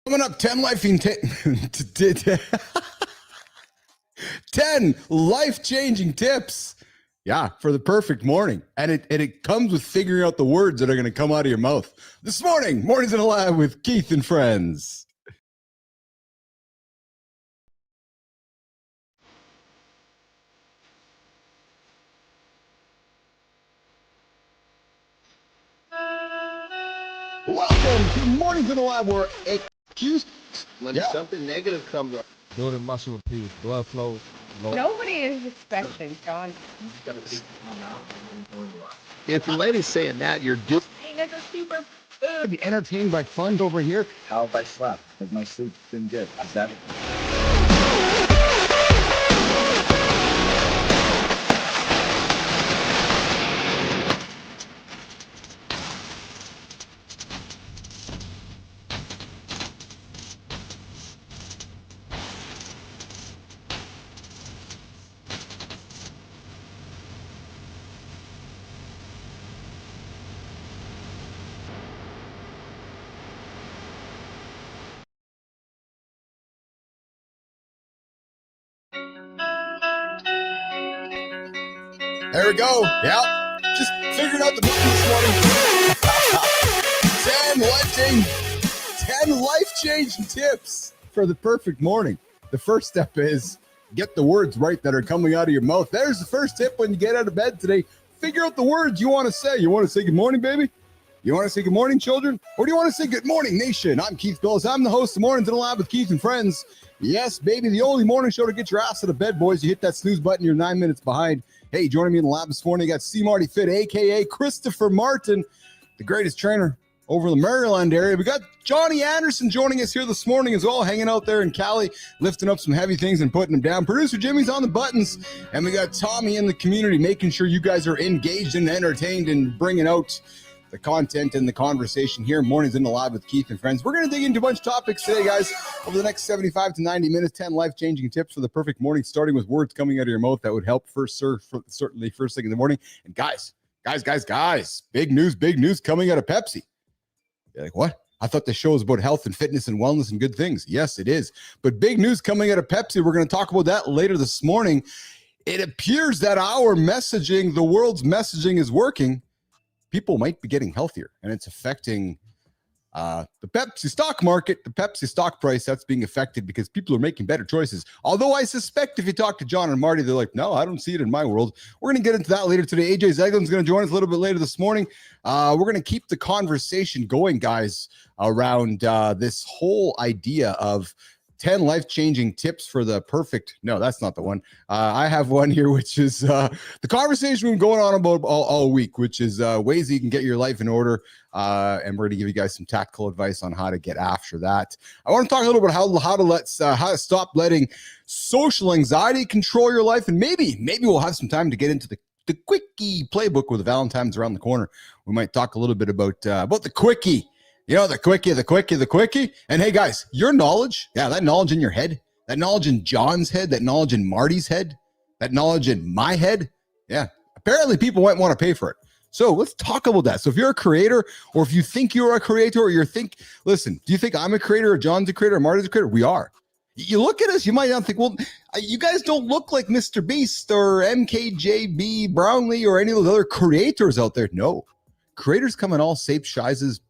Coming up, 10 life-changing tips. Yeah, for the perfect morning. And it comes with figuring out the words that are going to come out of your mouth. This morning, Mornings in the Lab with Keith and friends. Welcome to Mornings in the Lab, where when something negative comes up. Building muscle repeats, blood flow. Nobody is expecting, John. If the lady's saying that, you're just That's a super be entertained by fun over here. How if I slept? Has my sleep been good? Is that There we go. Yeah. Just figured out the book this morning. 10 life-changing tips for the perfect morning. The first step is get the words right that are coming out of your mouth. There's the first tip when you get out of bed today. Figure out the words you want to say. You want to say good morning, baby? You want to say good morning, children? Or do you want to say good morning, nation? I'm Keith Bilous. I'm the host of Mornings in the Lab with Keith and friends. Yes, baby, the only morning show to get your ass out of bed, boys. You hit that snooze button, you're 9 minutes behind. Hey, joining me in the lab this morning, I got CMartyFit, a.k.a. Christopher Martin, the greatest trainer over in the Maryland area. We got Jon Andersen joining us here this morning as well, hanging out there in Cali, lifting up some heavy things and putting them down. Producer Jimmy's on the buttons, and we got Tommy in the community, making sure you guys are engaged and entertained and bringing out the content and the conversation here. Mornings in the Lab with Keith and friends. We're going to dig into a bunch of topics today, guys, over the next 75 to 90 minutes. 10 life-changing tips for the perfect morning, starting with words coming out of your mouth that would help certainly first thing in the morning. And guys, big news coming out of Pepsi. You're like, what? I thought the show was about health and fitness and wellness and good things. Yes, it is. But big news coming out of Pepsi. We're going to talk about that later this morning. It appears that our messaging, the world's messaging, is working. People might be getting healthier, and it's affecting the Pepsi stock market, the Pepsi stock price. That's being affected because people are making better choices. Although I suspect if you talk to Jon and Marty, they're like, no, I don't see it in my world. We're going to get into that later today. AJ Zeglen is going to join us a little bit later this morning. We're going to keep the conversation going, guys, around this whole idea of 10 life-changing tips for the perfect. No, that's not the one. I have one here, which is the conversation we've been going on about all week, which is ways that you can get your life in order. And we're going to give you guys some tactical advice on how to get after that. I want to talk a little bit how to stop letting social anxiety control your life. And maybe we'll have some time to get into the quickie playbook with Valentine's around the corner. We might talk a little bit about the quickie. You know, the quickie. And hey, guys, your knowledge, that knowledge in your head, that knowledge in John's head, that knowledge in Marty's head, that knowledge in my head, apparently people might want to pay for it. So let's talk about that. So if you're a creator, or if you think you're a creator, or listen, do you think I'm a creator, or John's a creator, or Marty's a creator? We are. You look at us, you might not think, well, you guys don't look like Mr. Beast or MKJB Brownlee or any of those other creators out there. No. Creators come in all shapes,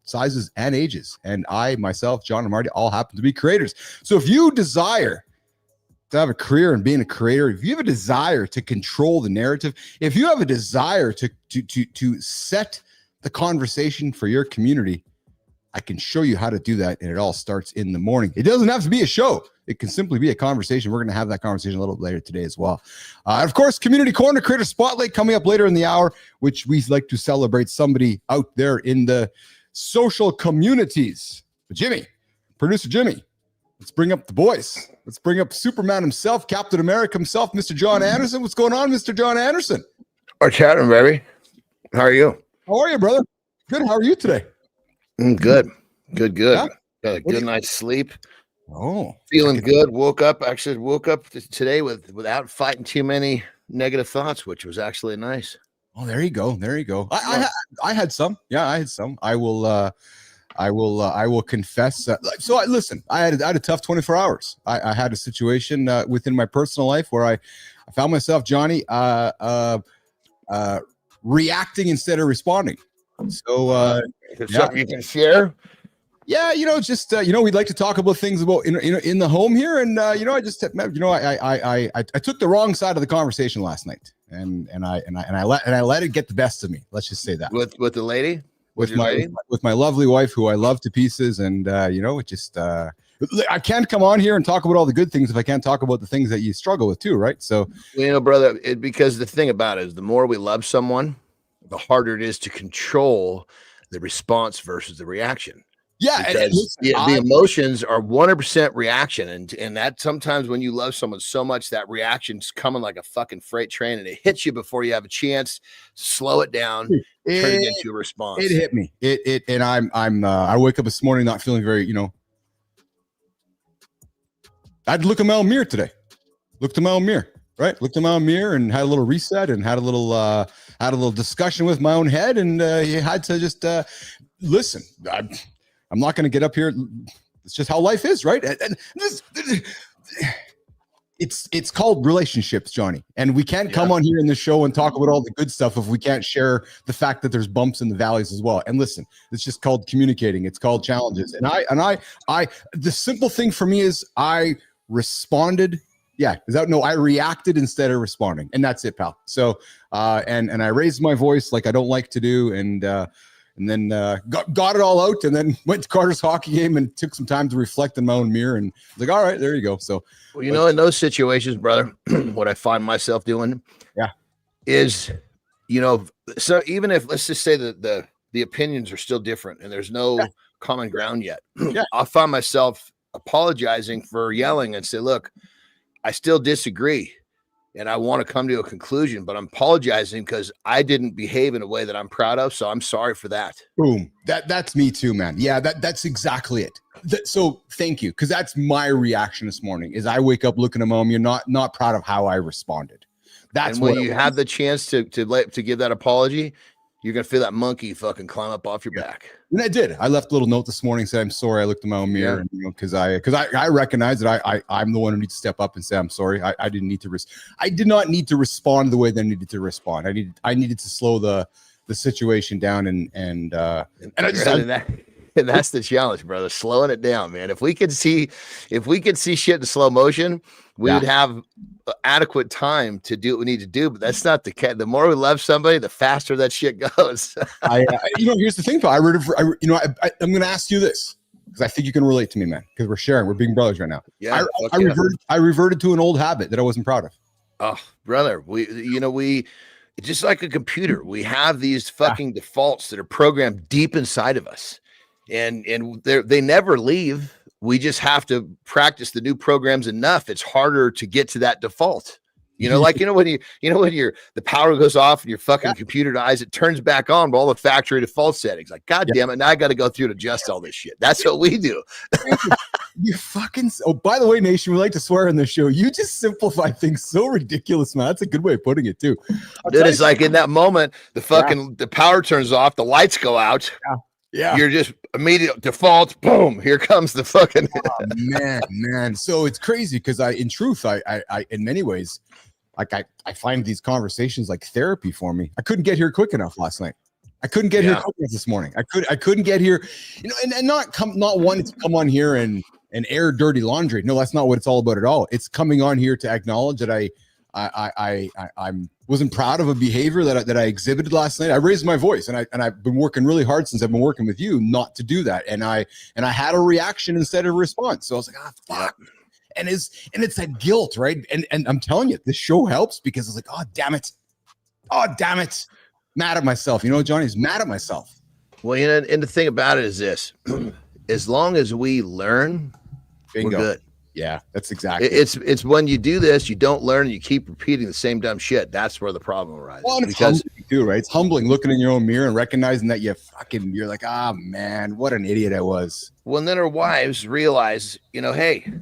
sizes, and ages. And I, myself, Jon, and Marty all happen to be creators. So if you desire to have a career in being a creator, if you have a desire to control the narrative, if you have a desire to set the conversation for your community, I can show you how to do that, and it all starts in the morning. It doesn't have to be a show. It can simply be a conversation. We're going to have that conversation a little bit later today as well. Of course, Community Corner, Creator Spotlight coming up later in the hour, which we like to celebrate somebody out there in the social communities. But Jimmy, producer Jimmy, let's bring up the boys. Let's bring up Superman himself, Captain America himself, Mr. Jon Andersen. What's going on, Mr. Jon Andersen? What's happening, baby? How are you? How are you, brother? Good. How are you today? Good. Yeah? Got a good night's sleep. Oh, feeling good. Woke up today without fighting too many negative thoughts, which was actually nice. Oh, there you go. I had some. Yeah, I had some. I will I will confess. Listen, I had a tough 24 hours. I had a situation within my personal life where I found myself, Johnny, reacting instead of responding. So something you can share. Yeah, just we'd like to talk about things about in the home here, and I took the wrong side of the conversation last night, and I let it get the best of me. Let's just say that with the lady, with my lovely wife, who I love to pieces, and I can't come on here and talk about all the good things if I can't talk about the things that you struggle with too, right? So brother, because the thing about it is, the more we love someone, the harder it is to control the response versus the reaction. Yeah, because the emotions are 100% reaction, and that sometimes when you love someone so much, that reaction's coming like a fucking freight train, and it hits you before you have a chance to slow it down, turn it into a response. It hit me. And I wake up this morning not feeling very, I'd look in my own mirror today. Looked in my own mirror, right? Looked in my own mirror and had a little reset and had a little discussion with my own head, and you had to just listen. I'm not going to get up here. It's just how life is, right? And it's called relationships, Johnny. And we can't come on here in the show and talk about all the good stuff if we can't share the fact that there's bumps in the valleys as well. And listen, it's just called communicating. It's called challenges. And I the simple thing for me is I responded. Yeah, I reacted instead of responding, and that's it, pal. So, and I raised my voice like I don't like to do, and then got it all out, and then went to Carter's hockey game and took some time to reflect in my own mirror, and was like, all right, there you go. So, in those situations, brother, what I find myself doing, is, so even if, let's just say that the opinions are still different and there's no common ground yet, I'll find myself apologizing for yelling and say, look, I still disagree. And I want to come to a conclusion, but I'm apologizing because I didn't behave in a way that I'm proud of. So I'm sorry for that. Boom. That's me too, man. Yeah, that's exactly it. So thank you. Because that's my reaction this morning is I wake up looking at my mom. You're not proud of how I responded. That's when you have the chance to give that apology, you're going to feel that monkey fucking climb up off your back. And I did. I left a little note this morning saying I'm sorry. I looked in my own mirror, and because I recognize that I'm the one who needs to step up and say I'm sorry. I didn't need to. I did not need to respond the way that I needed to respond. I needed to slow the situation down and that's the challenge, brother. Slowing it down, man. If we could see shit in slow motion, we would have adequate time to do what we need to do. But that's not the case. The more we love somebody, the faster that shit goes. Here's the thing, pal. I'm going to ask you this because I think you can relate to me, man. Because we're being brothers right now. Yeah, I reverted to an old habit that I wasn't proud of. Oh, brother, we just like a computer. We have these fucking defaults that are programmed deep inside of us. And they never leave. We just have to practice the new programs enough. It's harder to get to that default. When the power goes off and your fucking computer dies, it turns back on with all the factory default settings. Like, God damn it, now I got to go through and adjust all this shit. That's what we do. You fucking. Oh, by the way, nation, we like to swear on this show. You just simplify things so ridiculous, man. That's a good way of putting it too. Dude, it's like in that moment, the power turns off, the lights go out. Yeah. You're just immediate default. Boom. Here comes the fucking man. So it's crazy because in truth, I in many ways, like I find these conversations like therapy for me. I couldn't get here quick enough last night. I couldn't get here quick enough this morning. I couldn't get here, and not wanting to come on here and air dirty laundry. No, that's not what it's all about at all. It's coming on here to acknowledge that I wasn't proud of a behavior that I exhibited last night. I raised my voice, and I've been working really hard since I've been working with you not to do that. And I had a reaction instead of a response. So I was like, fuck. And it's that guilt, right? And I'm telling you, this show helps because it's like, oh damn it, mad at myself. Johnny's mad at myself. Well, and the thing about it is this: as long as we learn, Bingo. We're good. Yeah, that's exactly. It's when you do this, you don't learn, and you keep repeating the same dumb shit. That's where the problem arises. Well, and it's humbling too, right? It's humbling looking in your own mirror and recognizing that you're like, man, what an idiot I was. Well, and then our wives realize, hey,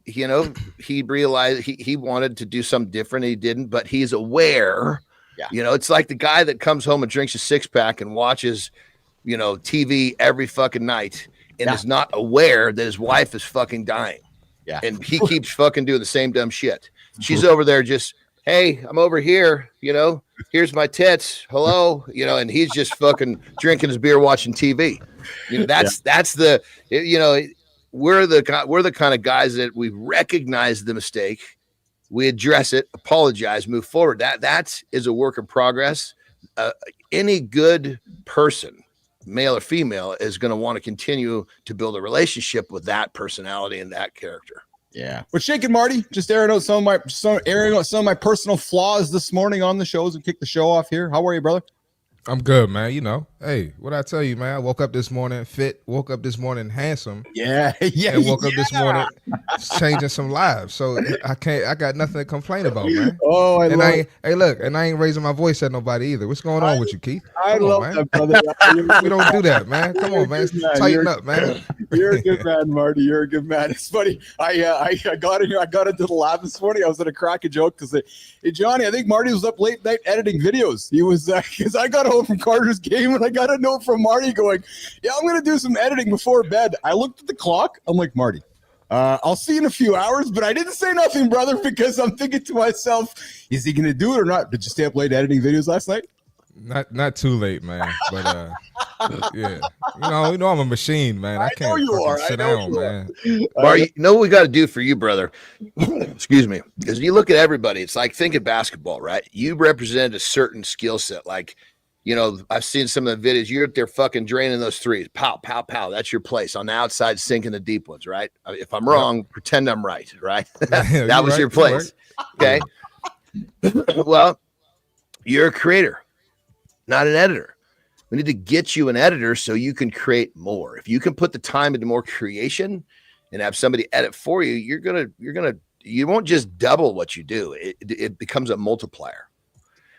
he realized he wanted to do something different. He didn't, but he's aware. Yeah. It's like the guy that comes home and drinks a 6-pack and watches TV every fucking night and is not aware that his wife is fucking dying. Yeah. And he keeps fucking doing the same dumb shit. She's over there just, hey, I'm over here, here's my tits. Hello, and he's just fucking drinking his beer, watching TV. That's the, we're the kind of guys that we recognize the mistake, we address it, apologize, move forward. That is a work in progress. Any good person, male or female, is going to want to continue to build a relationship with that personality and that character. Yeah. But Shake and Marty, just airing out some of my personal flaws this morning on the shows and kick the show off here. How are you, brother? I'm good, man. Hey, what I tell you, man? I woke up this morning fit, woke up this morning handsome. Yeah. And woke up this morning changing some lives. So I got nothing to complain about, man. Oh, and I ain't raising my voice at nobody either. What's going on with you, Keith? I love that, brother. We don't do that, man. Come on, man. Tighten up, man. You're a good man, Marty. You're a good man. It's funny. I got in here. I got into the lab this morning. I was going to crack a joke because, hey, Johnny, I think Marty was up late night editing videos. He was, because I got home from Carter's game and I got a note from Marty going, yeah, I'm going to do some editing before bed. I looked at the clock. I'm like, Marty, I'll see you in a few hours, but I didn't say nothing, brother, because I'm thinking to myself, is he going to do it or not? Did you stay up late editing videos last night? Not too late, man. But yeah, I'm a machine, man. I can't sit down, man. Marty, what we got to do for you, brother? Excuse me, because you look at everybody. It's like thinking basketball, right? You represent a certain skill set. Like, I've seen some of the videos. You're up there fucking draining those threes. Pow, pow, pow. That's your place on the outside, sinking the deep ones, right? If I'm wrong, pretend I'm right, right? That was your place. Okay. Well, you're a creator, not an editor. We need to get you an editor so you can create more. If you can put the time into more creation and have somebody edit for you, you won't just double what you do. It becomes a multiplier.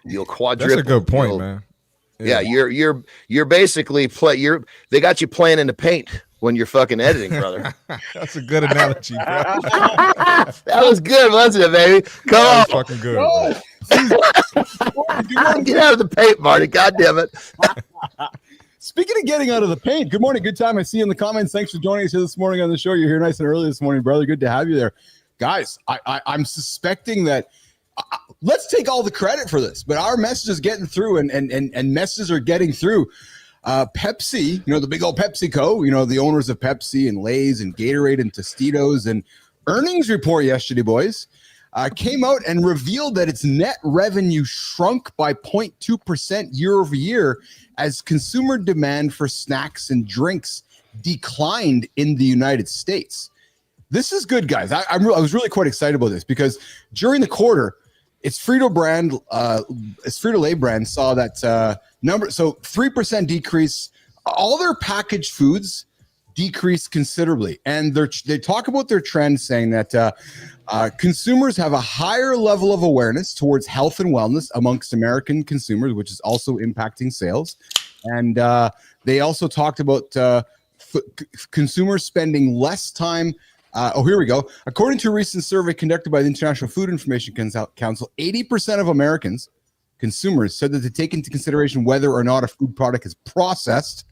You'll quadruple. That's a good point, man. Yeah, you're basically they got you playing in the paint when you're fucking editing, brother. That's a good analogy, bro. That was good, wasn't it, baby? Come on. Fucking good. Get out of the paint, Marty. God damn it. Speaking of getting out of the paint, good morning, good time. I see you in the comments. Thanks for joining us here this morning on the show. You're here nice and early this morning, brother. Good to have you there. Guys, I'm suspecting that let's take all the credit for this, but our message is getting through and messages are getting through. Pepsi, the big old PepsiCo, the owners of Pepsi and Lay's and Gatorade and Tostitos, and earnings report yesterday, boys, came out and revealed that its net revenue shrunk by 0.2% year over year as consumer demand for snacks and drinks declined in the United States. This is good, guys. I was really quite excited about this because during the quarter, its Frito-Lay brand saw that number. So 3% decrease. All their packaged foods decreased considerably. And they talk about their trend saying that consumers have a higher level of awareness towards health and wellness amongst American consumers, which is also impacting sales. And they also talked about consumers spending less time. Here we go. According to a recent survey conducted by the International Food Information Council, 80% of Americans, consumers, said that they take into consideration whether or not a food product is processed.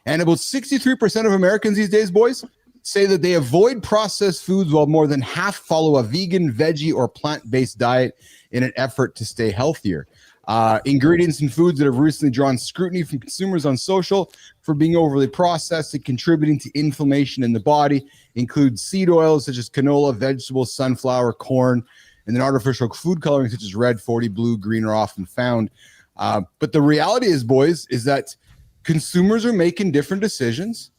And about 63% of Americans these days, boys, say that they avoid processed foods while more than half follow a vegan, veggie, or plant-based diet in an effort to stay healthier. Ingredients and foods that have recently drawn scrutiny from consumers on social for being overly processed and contributing to inflammation in the body include seed oils such as canola, vegetables, sunflower, corn, and then artificial food coloring such as red, 40, blue, green are often found. But the reality is, boys, is that consumers are making different decisions.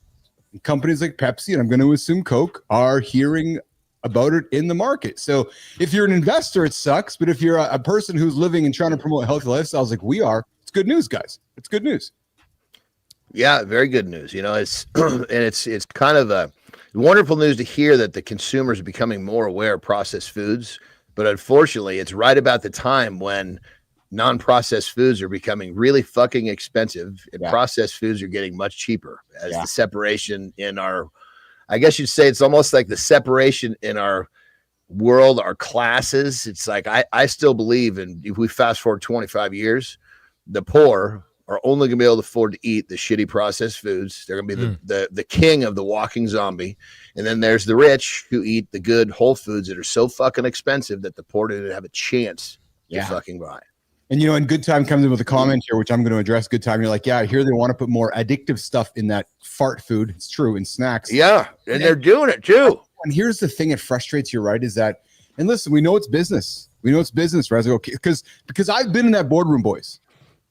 Companies like Pepsi, and I'm going to assume Coke, are hearing about it in the market. So if you're an investor, it sucks. But if you're a person who's living and trying to promote healthy lifestyles like we are, it's good news, guys. It's good news. Yeah, very good news. It's and it's kind of a wonderful news to hear that the consumers are becoming more aware of processed foods. But unfortunately, it's right about the time when non-processed foods are becoming really fucking expensive and processed foods are getting much cheaper as the separation in our, I guess you'd say it's almost like the separation in our world, our classes. It's like, I still believe in, if we fast forward 25 years, the poor are only going to be able to afford to eat the shitty processed foods. They're going to be the king of the walking zombie. And then there's the rich who eat the good whole foods that are so fucking expensive that the poor didn't have a chance to fucking buy. And, you know, and Good Time comes in with a comment here, which I'm going to address. Good Time, you're like, yeah, here they want to put more addictive stuff in that fart food. It's true, in snacks. Yeah, and they're doing it too. And here's the thing that frustrates you, right, is that, and listen, we know it's business. We know it's business, right? Because I've been in that boardroom, boys.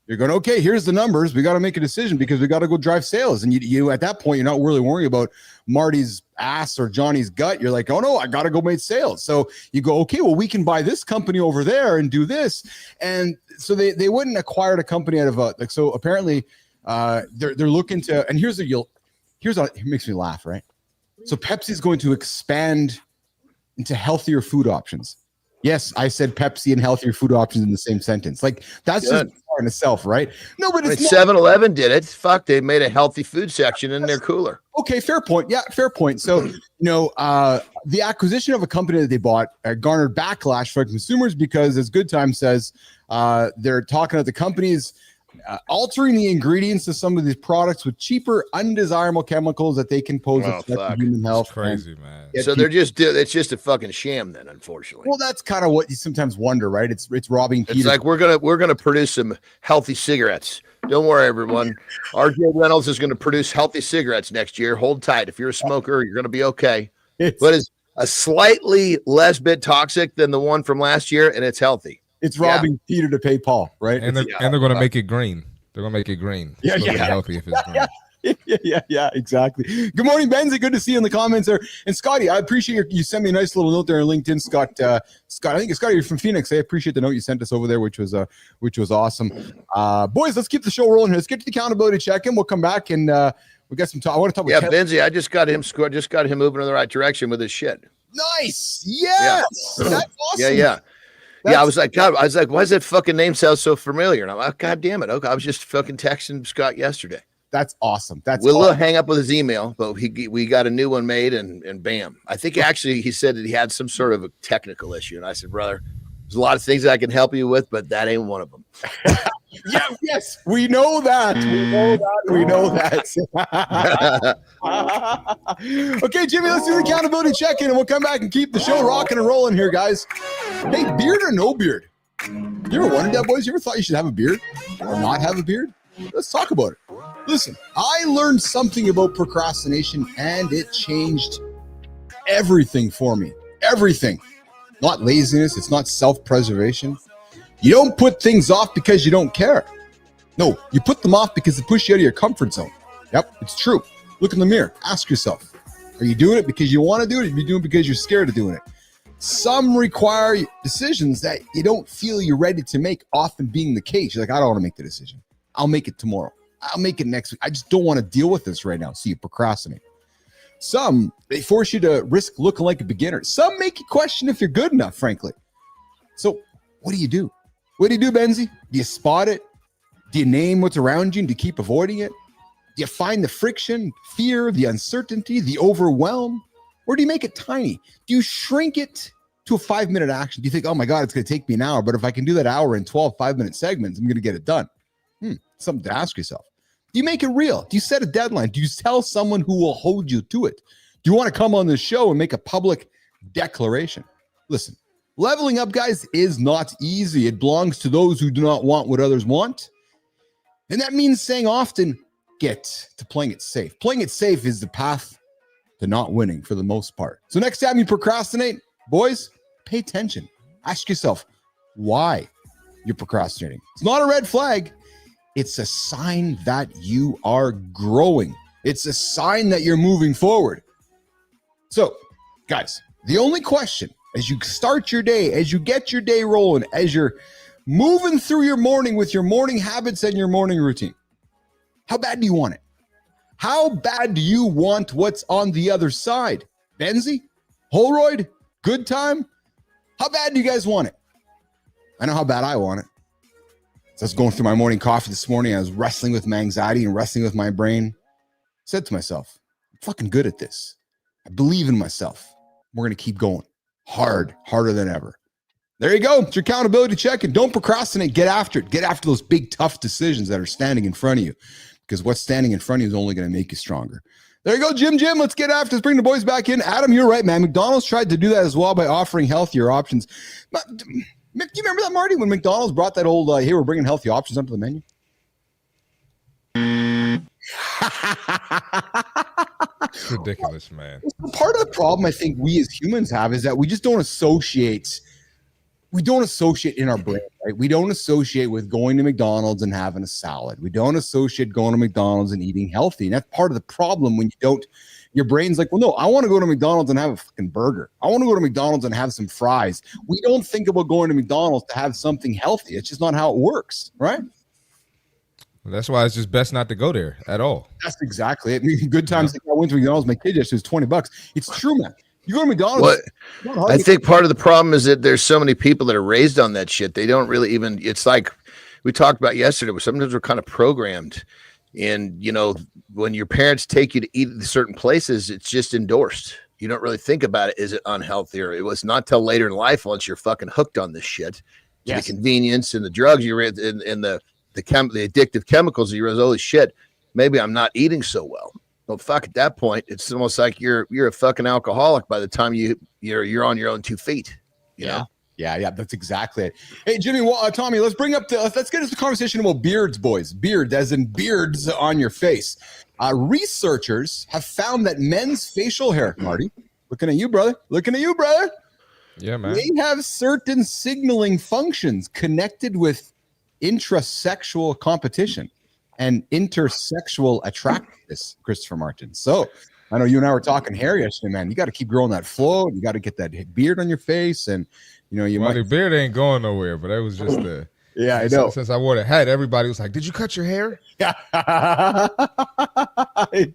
You're going, okay, here's the numbers. We got to make a decision because we got to go drive sales. And you at that point, you're not really worrying about Marty's ass or Johnny's gut. You're like, oh no, I got to go make sales. So you go, okay, well, we can buy this company over there and do this. And so they wouldn't acquire a company out of so apparently they're looking to, and here's what it makes me laugh, right? So Pepsi's going to expand into healthier food options. Yes, I said Pepsi and healthier food options in the same sentence. Like that's just in itself, right? No, but it's 7-Eleven did it. Fuck, they made a healthy food section in their cooler. Okay, fair point. Yeah, fair point. So, you know, the acquisition of a company that they bought garnered backlash from consumers because, as Good Time says, they're talking about the companies altering the ingredients of some of these products with cheaper, undesirable chemicals that they can pose a threat to human health. It's crazy, man. So it's just a fucking sham then, unfortunately. Well, that's kind of what you sometimes wonder, right? It's robbing Peter. It's like we're gonna produce some healthy cigarettes. Don't worry, everyone. RJ Reynolds is gonna produce healthy cigarettes next year. Hold tight. If you're a smoker, you're gonna be okay. But it's a slightly less bit toxic than the one from last year, and it's healthy. It's robbing Peter to pay Paul, right? And they're going to make it green. They're going to make it green. Yeah, healthy if it's green. Yeah, exactly. Good morning, Benzie. Good to see you in the comments there. And Scotty, I appreciate you sent me a nice little note there on LinkedIn. Scott, I think it's Scotty, you're from Phoenix. I appreciate the note you sent us over there, which was awesome. Boys, let's keep the show rolling here. Let's get to the accountability check-in. We'll come back and we got some talk. I want to talk about Benzie. I just got him moving in the right direction with his shit. Nice. Yes. Yeah. That's awesome. Yeah. I was like, why does that fucking name sound so familiar? And I'm like, God damn it. Okay, I was just fucking texting Scott yesterday. That's awesome. We'll hang up with his email, but we got a new one made and bam. I think actually he said that he had some sort of a technical issue. And I said, brother, there's a lot of things that I can help you with, but that ain't one of them. Yes, we know that. We know that. Okay, Jimmy, let's do the accountability check-in and we'll come back and keep the show rocking and rolling here, guys. Hey, beard or no beard? You ever wondered that, boys? You ever thought you should have a beard or not have a beard? Let's talk about it. Listen, I learned something about procrastination and it changed everything for me. Everything. Not laziness. It's not self-preservation. You don't put things off because you don't care. No, you put them off because it pushes you out of your comfort zone. Yep, it's true. Look in the mirror. Ask yourself, are you doing it because you want to do it? Or are you doing it because you're scared of doing it? Some require decisions that you don't feel you're ready to make, often being the case. You're like, I don't want to make the decision. I'll make it tomorrow. I'll make it next week. I just don't want to deal with this right now. So you procrastinate. Some, they force you to risk looking like a beginner. Some make you question if you're good enough, frankly. So what do you do? What do you do, Benzie? Do you spot it? Do you name what's around you and do you keep avoiding it? Do you find the friction, fear, the uncertainty, the overwhelm? Or do you make it tiny? Do you shrink it to a 5-minute action? Do you think, oh my God, it's going to take me an hour, but if I can do that hour in 12 5-minute segments, I'm going to get it done? Something to ask yourself. Do you make it real? Do you set a deadline? Do you tell someone who will hold you to it? Do you want to come on this show and make a public declaration? Listen, leveling up, guys, is not easy. It belongs to those who do not want what others want. And that means saying often, get to playing it safe. Playing it safe is the path to not winning for the most part. So next time you procrastinate, boys, pay attention. Ask yourself why you're procrastinating. It's not a red flag. It's a sign that you are growing. It's a sign that you're moving forward. So, guys, the only question as you start your day, as you get your day rolling, as you're moving through your morning with your morning habits and your morning routine, how bad do you want it? How bad do you want what's on the other side? Benzie? Holroyd? Good time? How bad do you guys want it? I know how bad I want it. So I was going through my morning coffee this morning. I was wrestling with my anxiety and wrestling with my brain. I said to myself, I'm fucking good at this. I believe in myself. We're going to keep going. Harder than ever. There you go. It's your accountability check, and don't procrastinate. Get after it. Get after those big, tough decisions that are standing in front of you, because what's standing in front of you is only going to make you stronger. There you go, Jim. Let's get after. Let's bring the boys back in. Adam, you're right, man. McDonald's tried to do that as well by offering healthier options. But, do you remember that, Marty, when McDonald's brought that old, hey, we're bringing healthy options onto the menu? It's ridiculous, man. Part of the problem I think we as humans have is that we just don't associate in our brain, right? We don't associate with going to McDonald's and having a salad. We don't associate going to McDonald's and eating healthy. And that's part of the problem when you don't, your brain's like, well, no, I want to go to McDonald's and have a fucking burger. I want to go to McDonald's and have some fries. We don't think about going to McDonald's to have something healthy. It's just not how it works, right? Well, that's why it's just best not to go there at all. That's exactly it. I mean, good times. I went to McDonald's. My kid yesterday was $20. It's true, man. You go to McDonald's. I think part of the problem is that there's so many people that are raised on that shit. They don't really even. It's like we talked about yesterday. Sometimes we're kind of programmed, and when your parents take you to eat at certain places, it's just endorsed. You don't really think about it. Is it unhealthy? Or it was not till later in life, once you're fucking hooked on this shit, the convenience and the drugs you're in, and the addictive chemicals, you realize, holy shit, maybe I'm not eating so well. Well, fuck, at that point, it's almost like you're a fucking alcoholic by the time you're on your own 2 feet. You know? Yeah, that's exactly it. Hey, Jimmy, Tommy, let's get into the conversation about beards, boys. Beards, as in beards on your face. Researchers have found that men's facial hair, Marty, looking at you, brother. Yeah, man. They have certain signaling functions connected with intrasexual competition and intersexual attractiveness, Christopher Martin. So I know you and I were talking hair yesterday, man. You got to keep growing that flow. You got to get that beard on your face, and the beard ain't going nowhere. But it was just yeah, I know. Since I wore the hat, everybody was like, "Did you cut your hair?"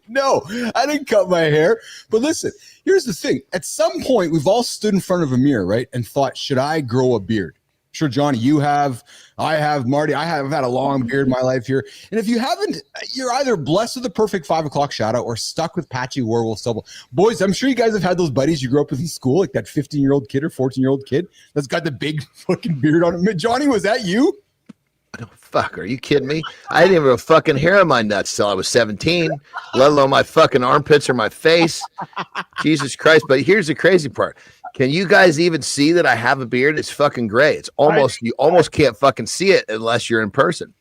No, I didn't cut my hair. But listen, here's the thing. At some point, we've all stood in front of a mirror, right, and thought, should I grow a beard? Sure, Johnny, you have. I have, Marty. I have had a long beard in my life here. And if you haven't, you're either blessed with the perfect 5 o'clock shadow or stuck with patchy werewolf stubble. Boys, I'm sure you guys have had those buddies you grew up with in school, like that 15-year-old kid or 14-year-old kid that's got the big fucking beard on him. Johnny, was that you? Oh, fuck, are you kidding me? I didn't even have a fucking hair on my nuts till I was 17, let alone my fucking armpits or my face. Jesus Christ. But here's the crazy part. Can you guys even see that I have a beard? It's fucking gray. It's you almost can't fucking see it unless you're in person.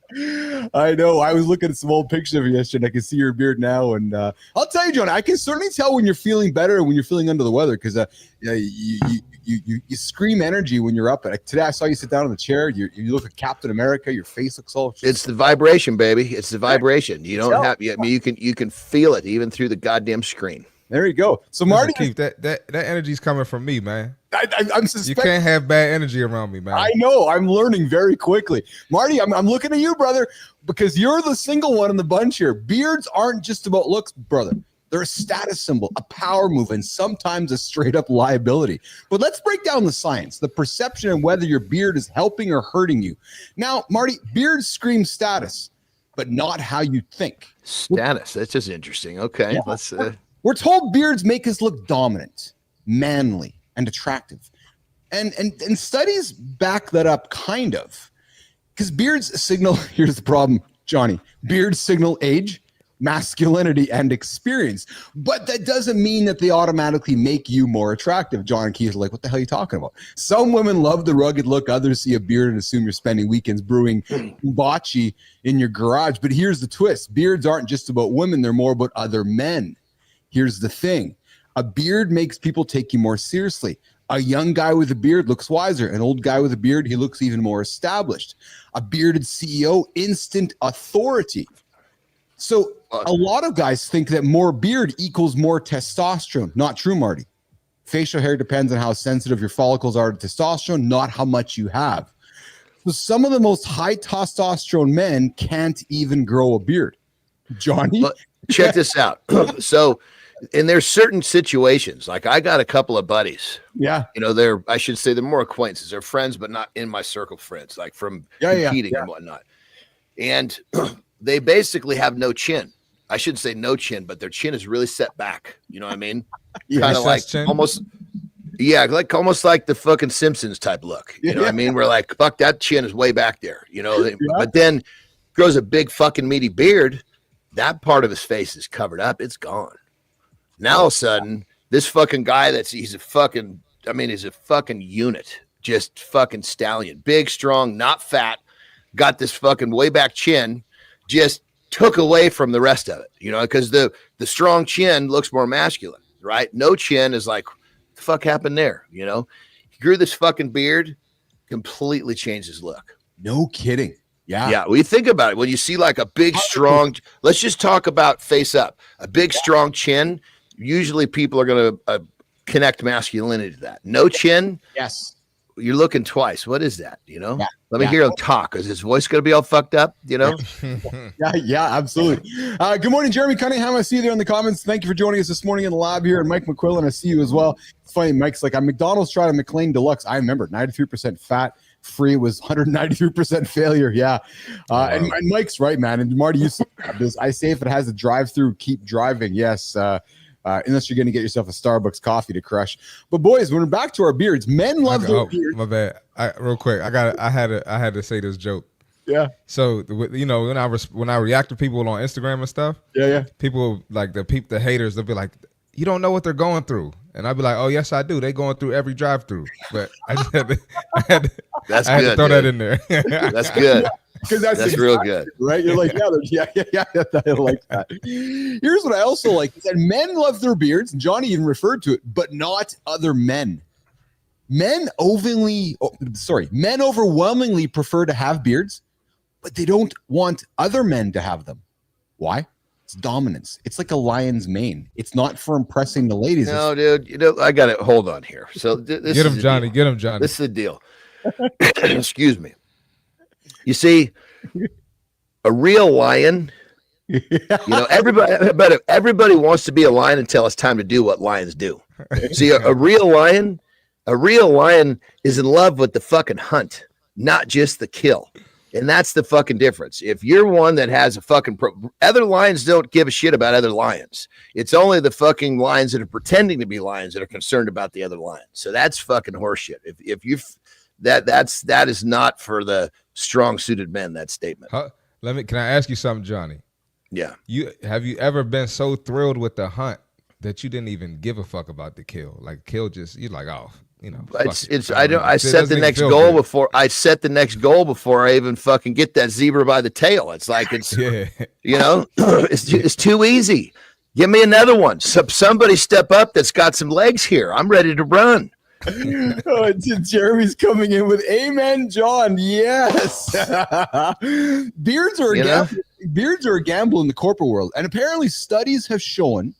I know. I was looking at some old pictures of you yesterday. I can see your beard now. And I'll tell you, John, I can certainly tell when you're feeling better and when you're feeling under the weather, because you scream energy when you're up. Today I saw you sit down in the chair. You look like Captain America. Your face looks all. It's the vibration, baby. It's the vibration. You don't have. I mean, you can feel it even through the goddamn screen. There you go. So Marty, Keith, that energy's coming from me, man. I'm suspecting. You can't have bad energy around me, man. I know. I'm learning very quickly. Marty, I'm looking at you, brother, because you're the single one in the bunch here. Beards aren't just about looks, brother. They're a status symbol, a power move, and sometimes a straight up liability. But let's break down the science, the perception, and whether your beard is helping or hurting you. Now, Marty, beards scream status, but not how you think. Status. That's just interesting. Okay. Yeah. Let's. We're told beards make us look dominant, manly, and attractive. And studies back that up, kind of. Because beards signal, here's the problem, Johnny. Beards signal age, masculinity, and experience. But that doesn't mean that they automatically make you more attractive. John and Keith are like, what the hell are you talking about? Some women love the rugged look. Others see a beard and assume you're spending weekends brewing bocce in your garage. But here's the twist. Beards aren't just about women. They're more about other men. Here's the thing. A beard makes people take you more seriously. A young guy with a beard looks wiser. An old guy with a beard, he looks even more established. A bearded CEO, instant authority. So a lot of guys think that more beard equals more testosterone. Not true, Marty. Facial hair depends on how sensitive your follicles are to testosterone, not how much you have. So some of the most high testosterone men can't even grow a beard. Johnny? But check this out. So, and there's certain situations, like I got a couple of buddies. Yeah. I should say they're more acquaintances. They're friends, but not in my circle of friends, like from competing and whatnot. And they basically have no chin. I shouldn't say no chin, but their chin is really set back. You know what I mean? Kind of like chin. almost. Yeah, like almost like the fucking Simpsons type look. You know what I mean? We're like, fuck, that chin is way back there. You know, but then grows a big fucking meaty beard. That part of his face is covered up. It's gone. Now all of a sudden, this fucking guy he's a fucking unit. Just fucking stallion. Big, strong, not fat. Got this fucking way back chin. Just took away from the rest of it. You know, because the strong chin looks more masculine, right? No chin is like, the fuck happened there? You know, he grew this fucking beard, completely changed his look. No kidding. Yeah. Yeah. Well, you think about it. When you see like a big, strong, let's just talk about face up, a big, strong chin. Usually people are going to connect masculinity to that. No chin. Yes. You're looking twice. What is that? You know, let me hear him talk. Is his voice going to be all fucked up? You know? Yeah, absolutely. Good morning, Jeremy Cunningham. I see you there in the comments. Thank you for joining us this morning in the lab here. And Mike McQuillan, I see you as well. It's funny. Mike's like, I'm McDonald's tried a McLean Deluxe. I remember 93% fat. Free was 193% failure. Yeah. And Mike's right, man. And Marty, you said this. I say if it has a drive-through, keep driving. Yes. Unless you're going to get yourself a Starbucks coffee to crush. But boys, when we're back to our beards, men love their beards. My bad. Real quick, I had to say this joke. Yeah. So you know, when I react to people on Instagram and stuff, people like the haters, they'll be like, "You don't know what they're going through," and I'd be like, "Oh yes, I do. They going through every drive-through." But I just had to throw that in there. That's good. Because that's exactly real good, right? You're like, yeah, I like that. Here's what I also like: is that men love their beards, and Johnny even referred to it, but not other men. Men overwhelmingly prefer to have beards, but they don't want other men to have them. Why? It's dominance. It's like a lion's mane. It's not for impressing the ladies. No, dude. You know, I got to hold on here. So this get him, Johnny. Get him, Johnny. This is the deal. Excuse me. You see, a real lion, you know, everybody wants to be a lion until it's time to do what lions do. See, a real lion is in love with the fucking hunt, not just the kill. And that's the fucking difference. If you're one that has a fucking other lions don't give a shit about other lions. It's only the fucking lions that are pretending to be lions that are concerned about the other lions. So that's fucking horseshit. If you that is not for the strong suited men, that statement. Can I ask you something, Johnny? Yeah. Have you ever been so thrilled with the hunt that you didn't even give a fuck about the kill? Like kill you're like, oh, you know. I set the next goal before I even fucking get that zebra by the tail. It's like you know, it's too easy. Give me another one. Somebody step up that's got some legs here. I'm ready to run. Jeremy's coming in with amen, John. Yes. Beards are a gamble in the corporate world. And apparently studies have shown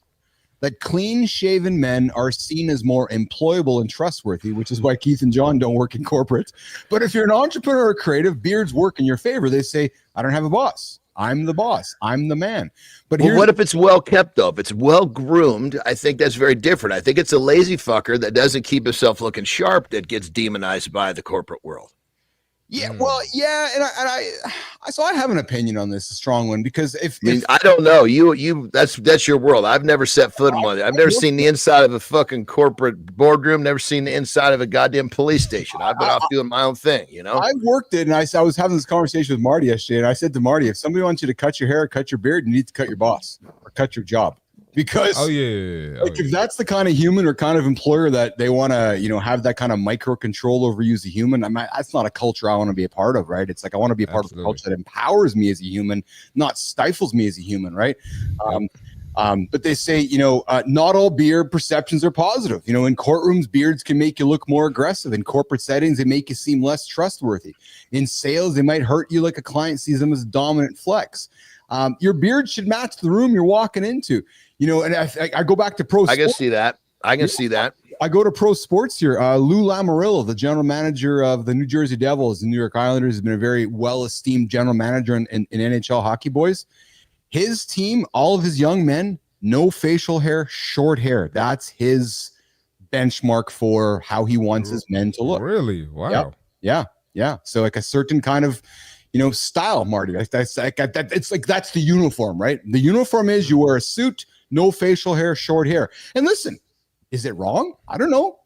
that clean-shaven men are seen as more employable and trustworthy, which is why Keith and John don't work in corporate. But if you're an entrepreneur or creative, beards work in your favor. They say, I don't have a boss. I'm the boss. I'm the man. But what if it's well kept, though? If it's well groomed, I think that's very different. I think it's a lazy fucker that doesn't keep himself looking sharp that gets demonized by the corporate world. Yeah, well, yeah, and I have an opinion on this, a strong one, because I don't know, you that's your world. I've never set foot in one. I've never seen the inside of a fucking corporate boardroom. Never seen the inside of a goddamn police station. I've been off doing my own thing, you know. I've worked it, and I was having this conversation with Marty yesterday, and I said to Marty, if somebody wants you to cut your hair, cut your beard, you need to cut your boss or cut your job. Because if that's the kind of human or kind of employer that they want to, you know, have that kind of micro control over you as a human, that's not a culture I want to be a part of, right? It's like I want to be a part of a culture that empowers me as a human, not stifles me as a human, right? But they say, you know, not all beard perceptions are positive. You know, in courtrooms, beards can make you look more aggressive. In corporate settings, they make you seem less trustworthy. In sales, they might hurt you like a client sees them as a dominant flex. Your beard should match the room you're walking into. You know, and I go back to pro sports. I can see that. I go to pro sports here. Lou Lamoriello, the general manager of the New Jersey Devils, the New York Islanders, has been a very well-esteemed general manager in NHL hockey, boys. His team, all of his young men, no facial hair, short hair. That's his benchmark for how he wants his men to look. Really? Wow. Yeah. So like a certain kind of, you know, style, Marty. It's like that's the uniform, right? The uniform is you wear a suit, no facial hair, short hair. And listen, is it wrong? I don't know.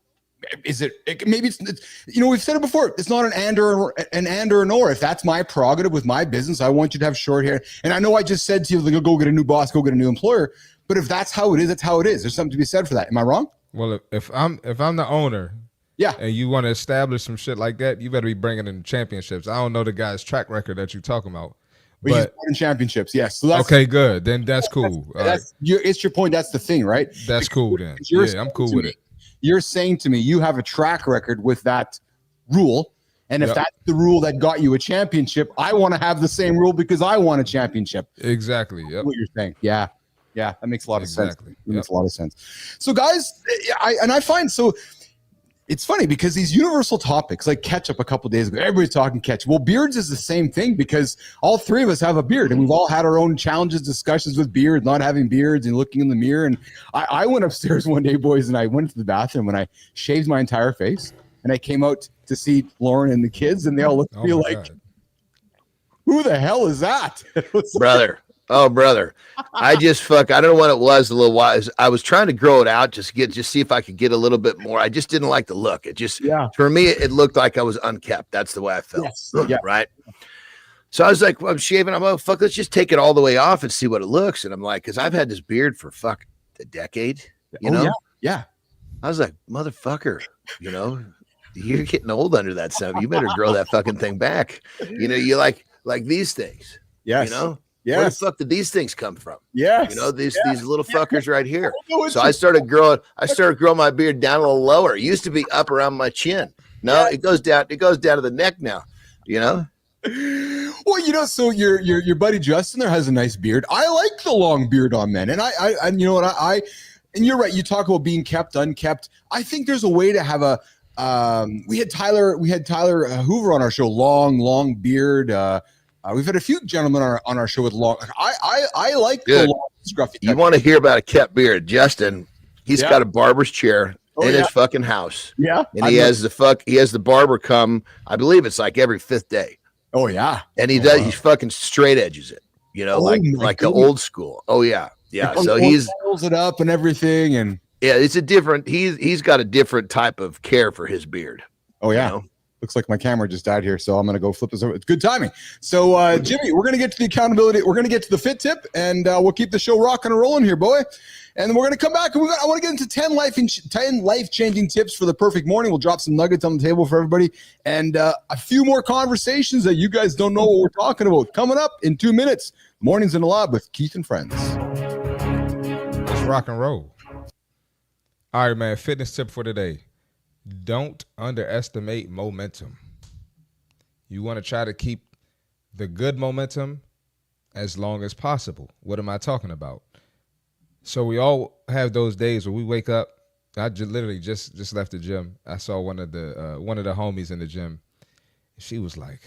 Is it maybe it's we've said it before. It's not an and or an or. If that's my prerogative with my business, I want you to have short hair. And I know I just said to you, like, go get a new boss, go get a new employer. But if that's how it is, that's how it is. There's something to be said for that. Am I wrong? Well, if I'm the owner, yeah, and you want to establish some shit like that, you better be bringing in championships. I don't know the guy's track record that you're talking about. But he's winning championships, yes. So that's, okay, good. Then that's cool. It's your point. That's the thing, right? That's cool then. Yeah, I'm cool with it. You're saying to me you have a track record with that rule, and if that's the rule that got you a championship, I want to have the same rule because I want a championship. Exactly. Yep. What you're saying. Yeah, that makes a lot of sense. It makes a lot of sense. So, guys, I find so. It's funny because these universal topics like ketchup a couple days ago, everybody's talking ketchup. Well, beards is the same thing because all three of us have a beard and we've all had our own challenges, discussions with beards, not having beards and looking in the mirror. And I went upstairs one day, boys, and I went to the bathroom and I shaved my entire face and I came out to see Lauren and the kids and they all looked at me like, God. Who the hell is that? Brother. Oh, brother. I don't know what it was a little while. I was trying to grow it out, just see if I could get a little bit more. I just didn't like the look. It just, for me, it looked like I was unkept. That's the way I felt. Yes. Right. So I was like, well, I'm shaving. I'm like, fuck, let's just take it all the way off and see what it looks. And I'm like, cause I've had this beard for a decade, you know? Yeah. I was like, motherfucker, you're getting old under that stuff. You better grow that fucking thing back. You like these things, yes. Where the fuck did these things come from? Yes. These little fuckers right here. So I started growing my beard down a little lower. It used to be up around my chin. No, it goes down to the neck now, Well, so your buddy Justin there has a nice beard. I like the long beard on men. And and you know what and you're right, you talk about being kept, unkept. I think there's a way to have we had Tyler Hoover on our show, long beard. We've had a few gentlemen on our show with long. I like the long scruffy. You want to hear about a kept beard? Justin, he's got a barber's chair in his fucking house. Yeah, and he has the barber come. I believe it's like every 5th day. Oh yeah, and he he fucking straight edges it. Like the old school. Oh yeah. So he's rolls it up and everything, and it's a different. He's got a different type of care for his beard. Oh yeah. Looks like my camera just died here, so I'm going to go flip this over. It's good timing. So, Jimmy, we're going to get to the accountability. We're going to get to the fit tip, and we'll keep the show rocking and rolling here, boy. And we're going to come back, and I want to get into 10 life-changing tips for the perfect morning. We'll drop some nuggets on the table for everybody, and a few more conversations that you guys don't know what we're talking about. Coming up in 2 minutes, Mornings in the Lab with Keith and Friends. Let's rock and roll. All right, man, fitness tip for today. Don't underestimate momentum. You want to try to keep the good momentum as long as possible. What am I talking about? So we all have those days where we wake up. I literally just left the gym. I saw one of the homies in the gym. She was like,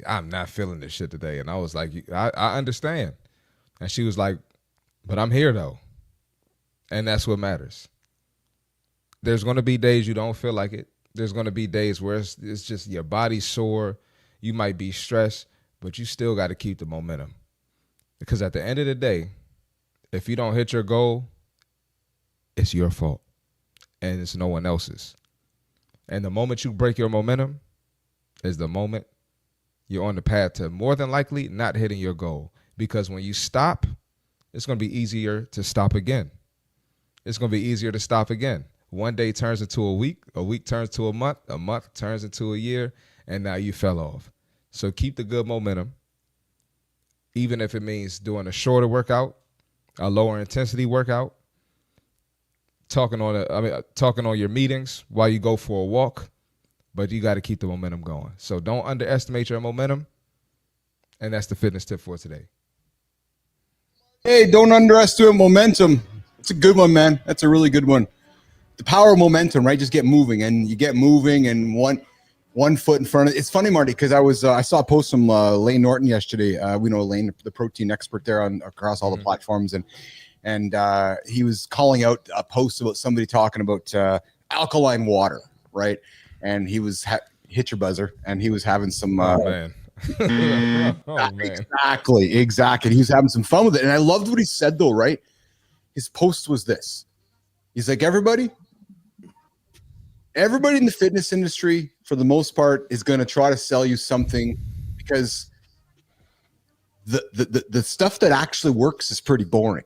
I'm not feeling this shit today. And I was like, I understand. And she was like, but I'm here though. And that's what matters. There's going to be days you don't feel like it. There's going to be days where it's just your body's sore. You might be stressed, but you still got to keep the momentum. Because at the end of the day, if you don't hit your goal, it's your fault. And it's no one else's. And the moment you break your momentum is the moment you're on the path to more than likely not hitting your goal. Because when you stop, it's going to be easier to stop again. It's going to be easier to stop again. One day turns into a week turns to a month turns into a year, and now you fell off. So keep the good momentum, even if it means doing a shorter workout, a lower intensity workout, talking on your meetings while you go for a walk, but you got to keep the momentum going. So don't underestimate your momentum, and that's the fitness tip for today. Hey, don't underestimate momentum. It's a good one, man. That's a really good one. The power of momentum, right? Just get moving, and you get moving, and one foot in front of it. It's funny, Marty, because I saw a post from Lane Norton yesterday. We know Lane, the protein expert there across all the platforms, and he was calling out a post about somebody talking about alkaline water, right? And he was hit your buzzer, and he was having some. Man. Man. Exactly. He was having some fun with it, and I loved what he said, though. Right? His post was this. He's like, everybody, everybody in the fitness industry, for the most part, is going to try to sell you something because the stuff that actually works is pretty boring.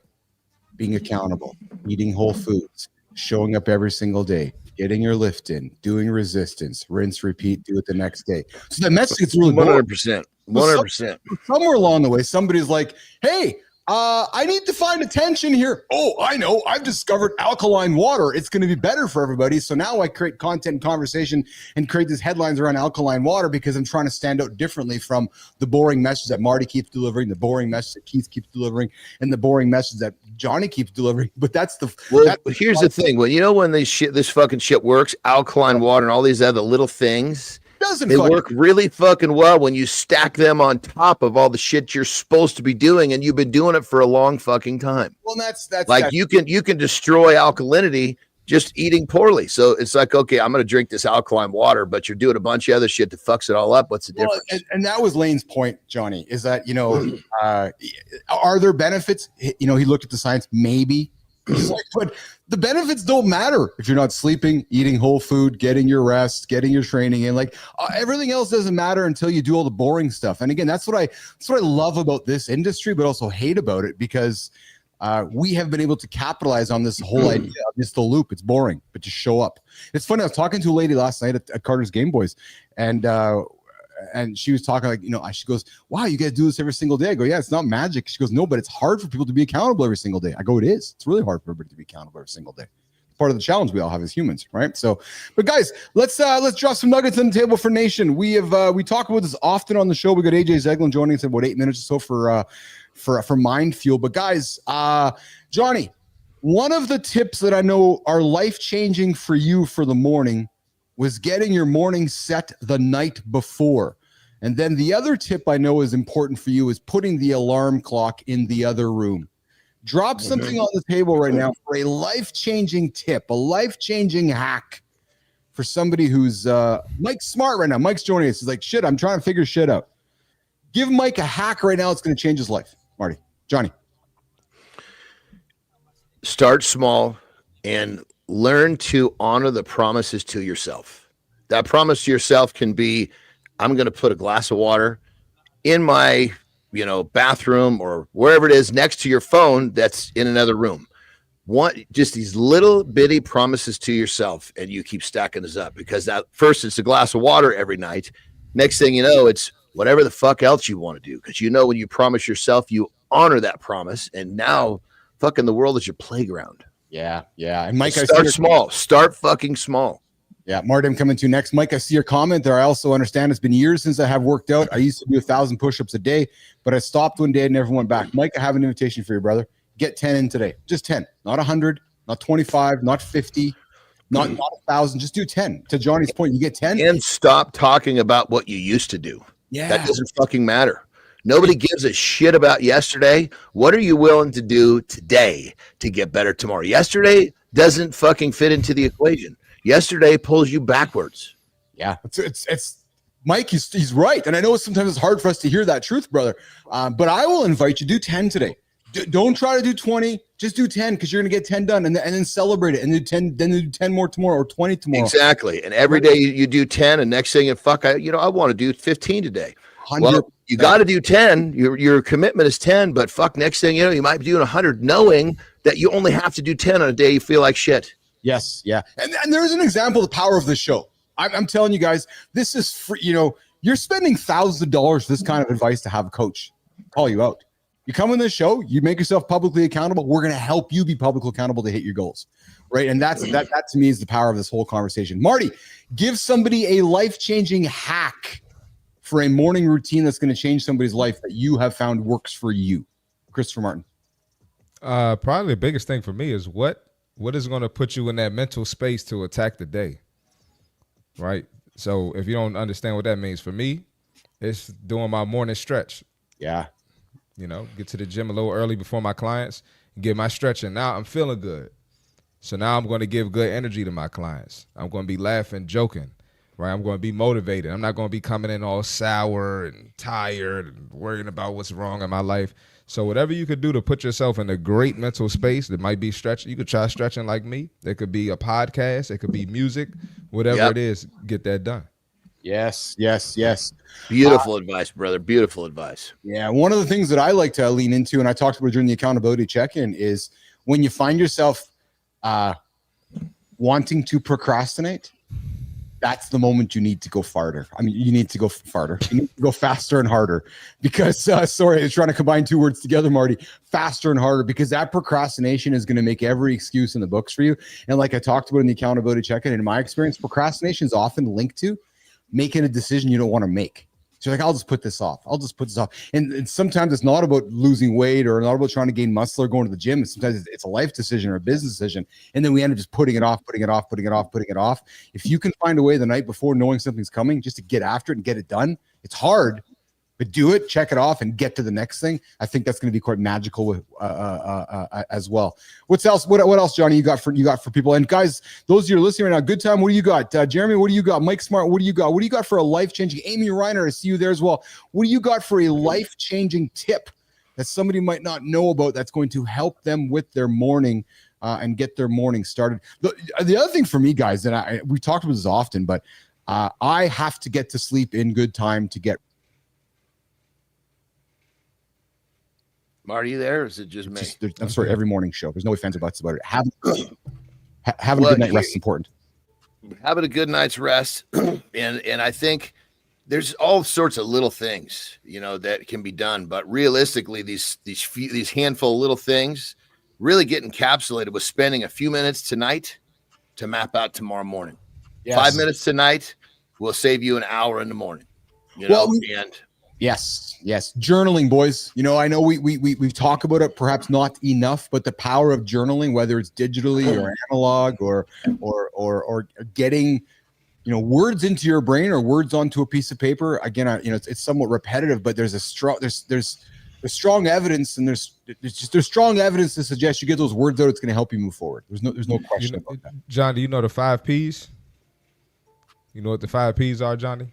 Being accountable, eating whole foods, showing up every single day, getting your lift in, doing resistance, rinse, repeat, do it the next day. So the message is really 100%. 100%. Somewhere along the way, somebody's like, hey, I need to find attention here. Oh, I know. I've discovered alkaline water. It's going to be better for everybody. So now I create content and conversation and create these headlines around alkaline water because I'm trying to stand out differently from the boring message that Marty keeps delivering, the boring message that Keith keeps delivering, and the boring message that Johnny keeps delivering. But here's the thing. When this fucking shit works, alkaline water and all these other little things, they work really fucking well when you stack them on top of all the shit you're supposed to be doing, and you've been doing it for a long fucking time. Well, that's you can destroy alkalinity just eating poorly. So it's like, okay, I'm going to drink this alkaline water, but you're doing a bunch of other shit that fucks it all up. What's the difference? And that was Lane's point, Johnny, is that, are there benefits? He looked at the science, maybe. He's like, but the benefits don't matter if you're not sleeping, eating whole food, getting your rest, getting your training in. Everything else doesn't matter until you do all the boring stuff. And again, that's what I love about this industry, but also hate about it, because we have been able to capitalize on this whole idea of just the loop. It's boring, but just show up. It's funny. I was talking to a lady last night at Carter's Game Boys, and she was talking she goes, wow, you got to do this every single day. I go, yeah, it's not magic. She goes, no, but it's hard for people to be accountable every single day. I go, it is. It's really hard for everybody to be accountable every single day. It's part of the challenge we all have as humans, right? So, but guys, let's drop some nuggets on the table for Nation. We talk about this often on the show. We got AJ Zeglen joining us in about 8 minutes or so for Mind Fuel. But guys, Johnny, one of the tips that I know are life-changing for you for the morning was getting your morning set the night before. And then the other tip I know is important for you is putting the alarm clock in the other room. Drop something on the table right now for a life-changing tip, a life-changing hack for somebody who's Mike's smart right now. Mike's joining us. He's like, shit, I'm trying to figure shit out. Give Mike a hack right now. It's going to change his life. Marty, Johnny. Start small and learn to honor the promises to yourself. That promise to yourself can be, I'm going to put a glass of water in my, bathroom or wherever it is next to your phone that's in another room. Just these little bitty promises to yourself, and you keep stacking this up, because that first it's a glass of water every night. Next thing you know, it's whatever the fuck else you want to do. Because when you promise yourself, you honor that promise. And now fucking the world is your playground. Yeah. And Mike, start small. Start fucking small. Yeah, Marty, I'm coming to you next. Mike, I see your comment there. I also understand it's been years since I have worked out. I used to do 1,000 push-ups a day, but I stopped one day and never went back. Mike, I have an invitation for you, brother. Get 10 in today. Just 10. Not 100, not 25, not 50, not 1,000. Just do 10. To Johnny's point, you get 10. And stop talking about what you used to do. Yeah. That doesn't fucking matter. Nobody gives a shit about yesterday. What are you willing to do today to get better tomorrow? Yesterday doesn't fucking fit into the equation. Yesterday pulls you backwards. Yeah, it's Mike. He's right, and I know sometimes it's hard for us to hear that truth, brother. But I will invite you do 10 today. Don't try to do 20. Just do 10, because you're gonna get 10 done, and then celebrate it, and do 10. Then do 10 more tomorrow, or 20 tomorrow. Exactly. And every day you do 10, and next thing I want to do 15 today. 100%. Well, you got to do 10. Your commitment is 10, but next thing you might be doing 100, knowing that you only have to do 10 on a day you feel like shit. Yes, yeah. And there's an example of the power of this show. I'm telling you guys, this is free. You're spending thousands of dollars for this kind of advice to have a coach call you out. You come on this show, you make yourself publicly accountable. We're going to help you be publicly accountable to hit your goals, right? And that to me is the power of this whole conversation. Marty, give somebody a life-changing hack for a morning routine that's going to change somebody's life that you have found works for you. Christopher Martin. Probably the biggest thing for me is what is going to put you in that mental space to attack the day, right? So if you don't understand what that means, for me, it's doing my morning stretch. Yeah. Get to the gym a little early before my clients, get my stretch in. Now I'm feeling good. So now I'm going to give good energy to my clients. I'm going to be laughing, joking. right? I'm going to be motivated. I'm not going to be coming in all sour and tired and worrying about what's wrong in my life. So whatever you could do to put yourself in a great mental space, that might be stretching. You could try stretching like me. There could be a podcast. It could be music. Whatever it is, get that done. Yes. Beautiful advice, brother. Beautiful advice. Yeah. One of the things that I like to lean into, and I talked about during the accountability check-in, is when you find yourself wanting to procrastinate, that's the moment you need to go farther. I mean, you need to go farther. You need to go faster and harder because, sorry, I was trying to combine two words together, Marty, faster and harder, because that procrastination is going to make every excuse in the books for you. And like I talked about in the accountability check-in, in my experience, procrastination is often linked to making a decision you don't want to make. So you're like, I'll just put this off. And sometimes it's not about losing weight or not about trying to gain muscle or going to the gym. Sometimes it's a life decision or a business decision. And then we end up just putting it off. If you can find a way the night before, knowing something's coming, just to get after it and get it done, it's hard, but do it, check it off, and get to the next thing. I think that's going to be quite magical with, as well. What else, Johnny, you got for people? And guys, those of you who are listening right now, good time. What do you got? Jeremy, what do you got? Mike Smart, what do you got? What do you got for a life-changing? Amy Reiner, I see you there as well. What do you got for a life-changing tip that somebody might not know about that's going to help them with their morning and get their morning started? The other thing for me, guys, and we talked about this often, but I have to get to sleep in good time to get. Marty, you there? Or is it just me? I'm sorry, every morning show. There's no ifs, ands, or buts about it. Having a good night rest is important. Having a good night's rest, and I think there's all sorts of little things, that can be done. But realistically, these handful of little things really get encapsulated with spending a few minutes tonight to map out tomorrow morning. Yes. 5 minutes tonight will save you an hour in the morning. Yes. Journaling, boys. I know we talk about it, perhaps not enough, but the power of journaling, whether it's digitally or analog or getting, words into your brain or words onto a piece of paper. Again, it's somewhat repetitive, but there's strong evidence, and there's strong evidence to suggest you get those words out, it's going to help you move forward. There's no question about that. John, do you know the 5 Ps? You know what the 5 Ps are, Johnny?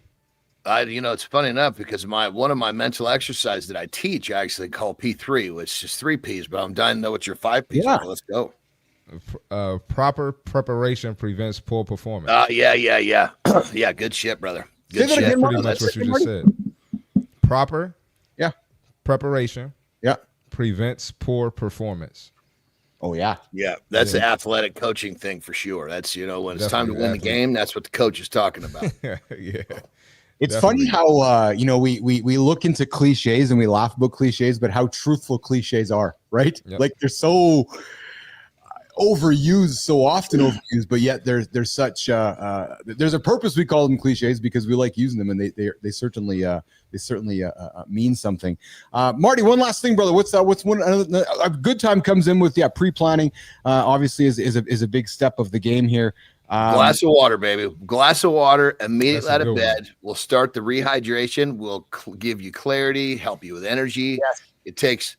It's funny enough because one of my mental exercises that I teach, I actually call P3, which is 3 Ps, but I'm dying to know what your 5 Ps are. Let's go. Proper preparation prevents poor performance. Yeah. Yeah, good shit, brother. Good shit. That's pretty much what you just said. Proper preparation prevents poor performance. Oh, yeah. Yeah, that's the athletic coaching thing for sure. That's, when it's time to win the game, that's what the coach is talking about. Yeah. It's funny how we look into cliches and we laugh about cliches, but how truthful cliches are, right? Yep. Like they're so overused, so often overused, but yet there's such there's a purpose we call them cliches because we like using them, and they certainly mean something. Marty, one last thing, brother. What's one a good time comes in with pre-planning? Obviously is a big step of the game here. Glass of water, baby. Glass of water immediately out of bed. We'll start the rehydration. We'll give you clarity, help you with energy. Yes. It takes,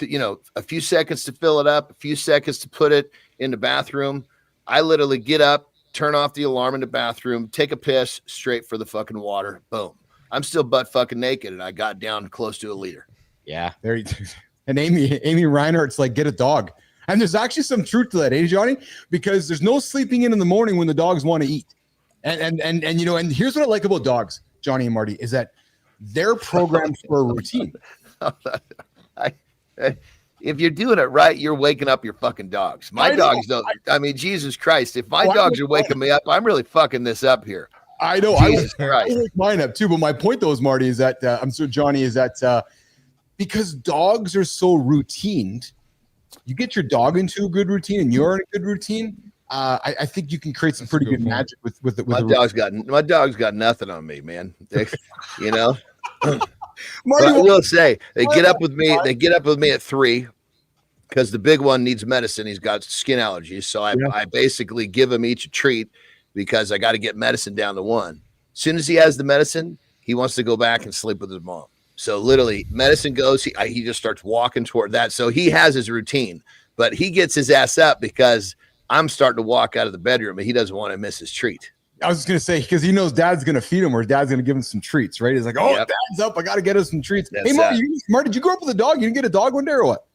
a few seconds to fill it up, a few seconds to put it in the bathroom. I literally get up, turn off the alarm in the bathroom, take a piss, straight for the fucking water. Boom. I'm still butt fucking naked, and I got down close to a liter. Yeah. And Amy Reiner, it's like, get a dog. And there's actually some truth to that, Johnny? Because there's no sleeping in the morning when the dogs want to eat. And here's what I like about dogs, Johnny and Marty, is that they're programmed for a routine. If you're doing it right, you're waking up your fucking dogs. My dogs don't. I mean, Jesus Christ, if my dogs are waking me up, I'm really fucking this up here. I know. I wake mine up too. But my point, though, is, Marty, is that Johnny, is that because dogs are so routined, you get your dog into a good routine and you're in a good routine. I think you can create some pretty good magic with my dog's got nothing on me, man. Marty, I will say they get up with me. They get up with me at 3 because the big one needs medicine. He's got skin allergies, so I basically give him each a treat because I got to get medicine down to 1. As soon as he has the medicine, he wants to go back and sleep with his mom. So literally, medicine goes. He just starts walking toward that. So he has his routine, but he gets his ass up because I'm starting to walk out of the bedroom, and he doesn't want to miss his treat. I was just gonna say because he knows dad's gonna feed him or dad's gonna give him some treats, right? He's like, oh, dad's up, I gotta get us some treats. That's hey, Marty, did you grow up with a dog? You didn't get a dog one day or what?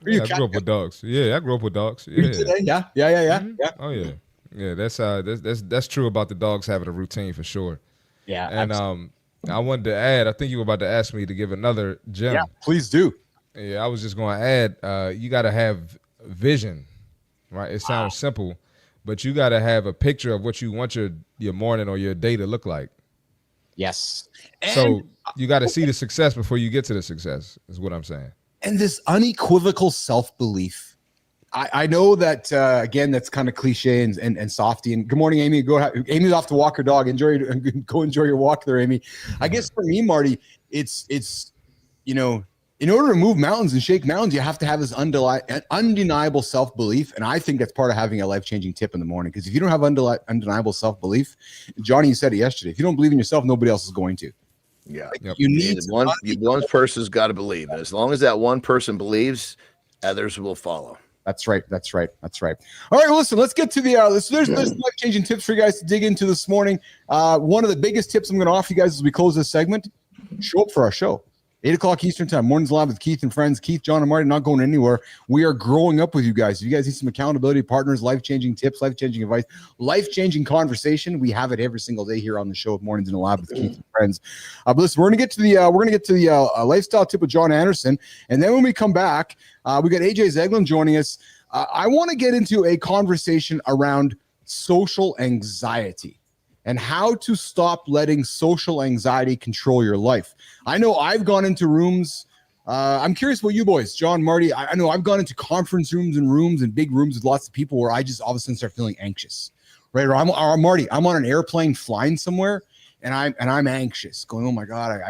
Yeah, I grew up with dogs. Yeah, I grew up with dogs. Yeah. Yeah. Oh yeah, yeah. That's true about the dogs having a routine for sure. Yeah, and I wanted to add. I think you were about to ask me to give another gem. Yeah, please do. Yeah, I was just going to add. You got to have vision, right? It sounds simple, but you got to have a picture of what you want your morning or your day to look like. Yes. So you got to see the success before you get to the success. Is what I'm saying. And this unequivocal self-belief. I know that again, that's kind of cliche and softy. And good morning, Amy. Amy's off to walk her dog. Go enjoy your walk there, Amy. I guess for me, Marty, it's in order to move mountains and shake mountains, you have to have this undeniable self-belief. And I think that's part of having a life-changing tip in the morning. Because if you don't have undeniable self-belief, Johnny, you said it yesterday, if you don't believe in yourself, nobody else is going to. Yeah. You need one person's got to believe. And as long as that one person believes, others will follow. That's right. All right, listen, let's get to the there's life-changing tips for you guys to dig into this morning. One of the biggest tips I'm going to offer you guys as we close this segment, show up for our show. 8 o'clock Eastern time, mornings live with Keith and friends. Keith, John, and Marty, not going anywhere. We are growing up with you guys. If you guys need some accountability partners, life-changing tips, life-changing advice, life-changing conversation, we have it every single day here on the show, Mornings in the Lab with Keith and friends. But listen, we're going to get to the lifestyle tip with Jon Andersen, and then when we come back, we got AJ Zeglen joining us. I want to get into a conversation around social anxiety and how to stop letting social anxiety control your life. I know I've gone into rooms. I'm curious about you boys, John, Marty. I know I've gone into conference rooms and big rooms with lots of people where I just all of a sudden start feeling anxious, right? Or Marty, I'm on an airplane flying somewhere and I'm anxious, going, oh my God.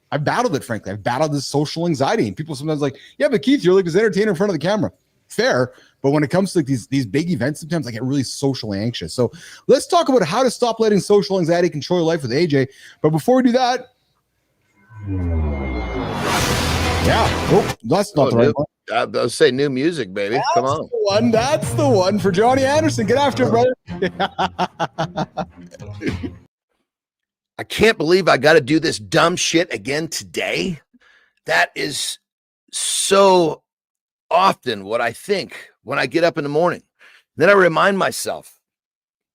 I've battled it, frankly. I've battled this social anxiety. And people sometimes like, yeah, but Keith, you're like this entertainer in front of the camera. Fair. But when it comes to like these big events, sometimes I get really socially anxious. So let's talk about how to stop letting social anxiety control your life with AJ. But before we do that, that's not the right one. I was saying new music, baby. Come on. That's the one for Johnny Andersen. Get after it, brother. I can't believe I got to do this dumb shit again today. That is so often what I think when I get up in the morning. Then I remind myself,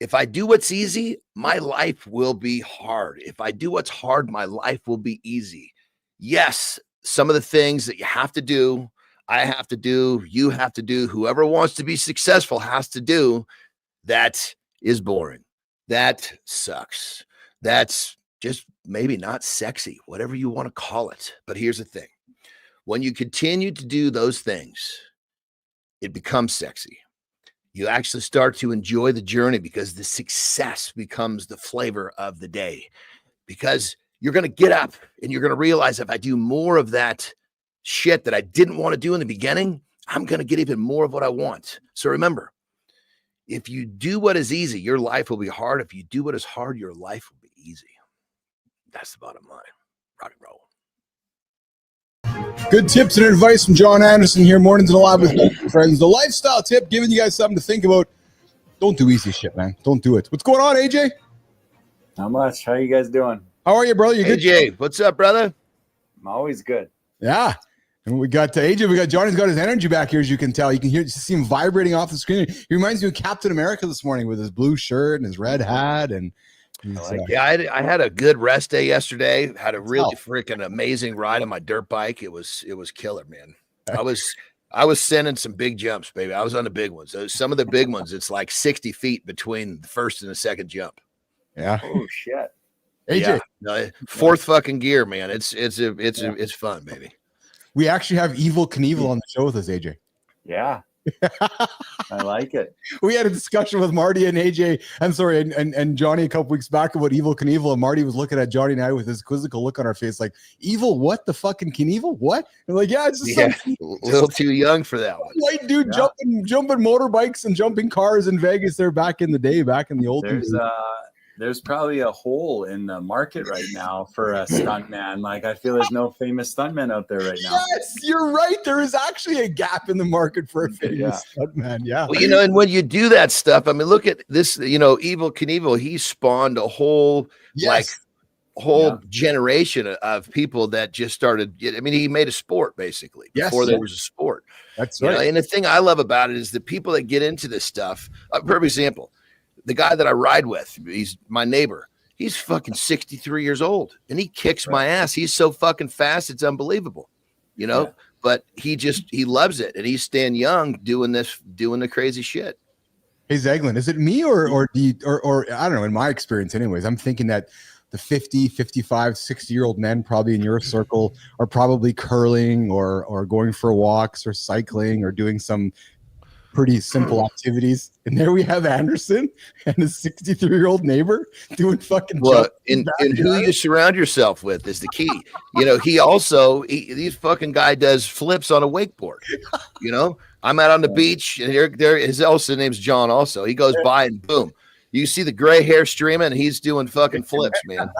if I do what's easy, my life will be hard. If I do what's hard, my life will be easy. Yes, some of the things that you have to do, I have to do, you have to do, whoever wants to be successful has to do, that is boring. That sucks. That's just maybe not sexy, whatever you want to call it. But here's the thing. When you continue to do those things, it becomes sexy. You actually start to enjoy the journey because the success becomes the flavor of the day. Because you're going to get up and you're going to realize if I do more of that shit that I didn't want to do in the beginning, I'm going to get even more of what I want. So remember, if you do what is easy, your life will be hard. If you do what is hard, your life will be easy. That's the bottom line. Rock and roll. Good tips and advice from Jon Andersen here, Mornings in the Lab with friends. The lifestyle tip, giving you guys something to think about. Don't do easy shit, man. Don't do it. What's going on, AJ? Not much. How you guys doing? How are you, brother? You good? AJ, what's up, brother? I'm always good. Yeah. And we got AJ. We got Johnny's got his energy back here, as you can tell. You can see him vibrating off the screen. He reminds me of Captain America this morning with his blue shirt and his red hat. And I had a good rest day yesterday. Had a really freaking amazing ride on my dirt bike. It was killer, man. I was sending some big jumps, baby. I was on the big ones. Some of the big ones, it's like 60 feet between the first and the second jump. Yeah. Oh shit. AJ, fourth fucking gear, man. It's fun, baby. We actually have Evel Knievel on the show with us, AJ. Yeah. I like it. We had a discussion with Marty and AJ. I'm sorry, and Johnny a couple weeks back about Evel Knievel, and Marty was looking at Johnny and I with this quizzical look on our face, like, "Evil? What the fucking Knievel? What?" And like, yeah, it's just a little too young for that one. White dude jumping motorbikes and jumping cars in Vegas there back in the day, back in the old days. there's probably a hole in the market right now for a stuntman. Like, I feel there's no famous stuntman out there right now. Yes, you're right. There is actually a gap in the market for a famous stuntman. Yeah. Well, and when you do that stuff, I mean, look at this, Evel Knievel, he spawned a whole, generation of people that just started. I mean, he made a sport basically before there was a sport. That's right. And the thing I love about it is the people that get into this stuff. Perfect example, the guy that I ride with, he's my neighbor. He's fucking 63 years old and he kicks my ass. He's so fucking fast. It's unbelievable, but he loves it. And he's staying young doing the crazy shit. Hey, Zeglen, is it me or I don't know, in my experience anyways, I'm thinking that the 50, 55, 60-year-old men probably in your circle are probably curling or going for walks or cycling or doing some pretty simple activities. And there we have Andersen and his 63-year-old neighbor doing fucking and who you surround yourself with is the key. These fucking guy does flips on a wakeboard. I'm out on the beach and his name's John also. He goes by and boom. You see the gray hair streaming and he's doing fucking flips, man.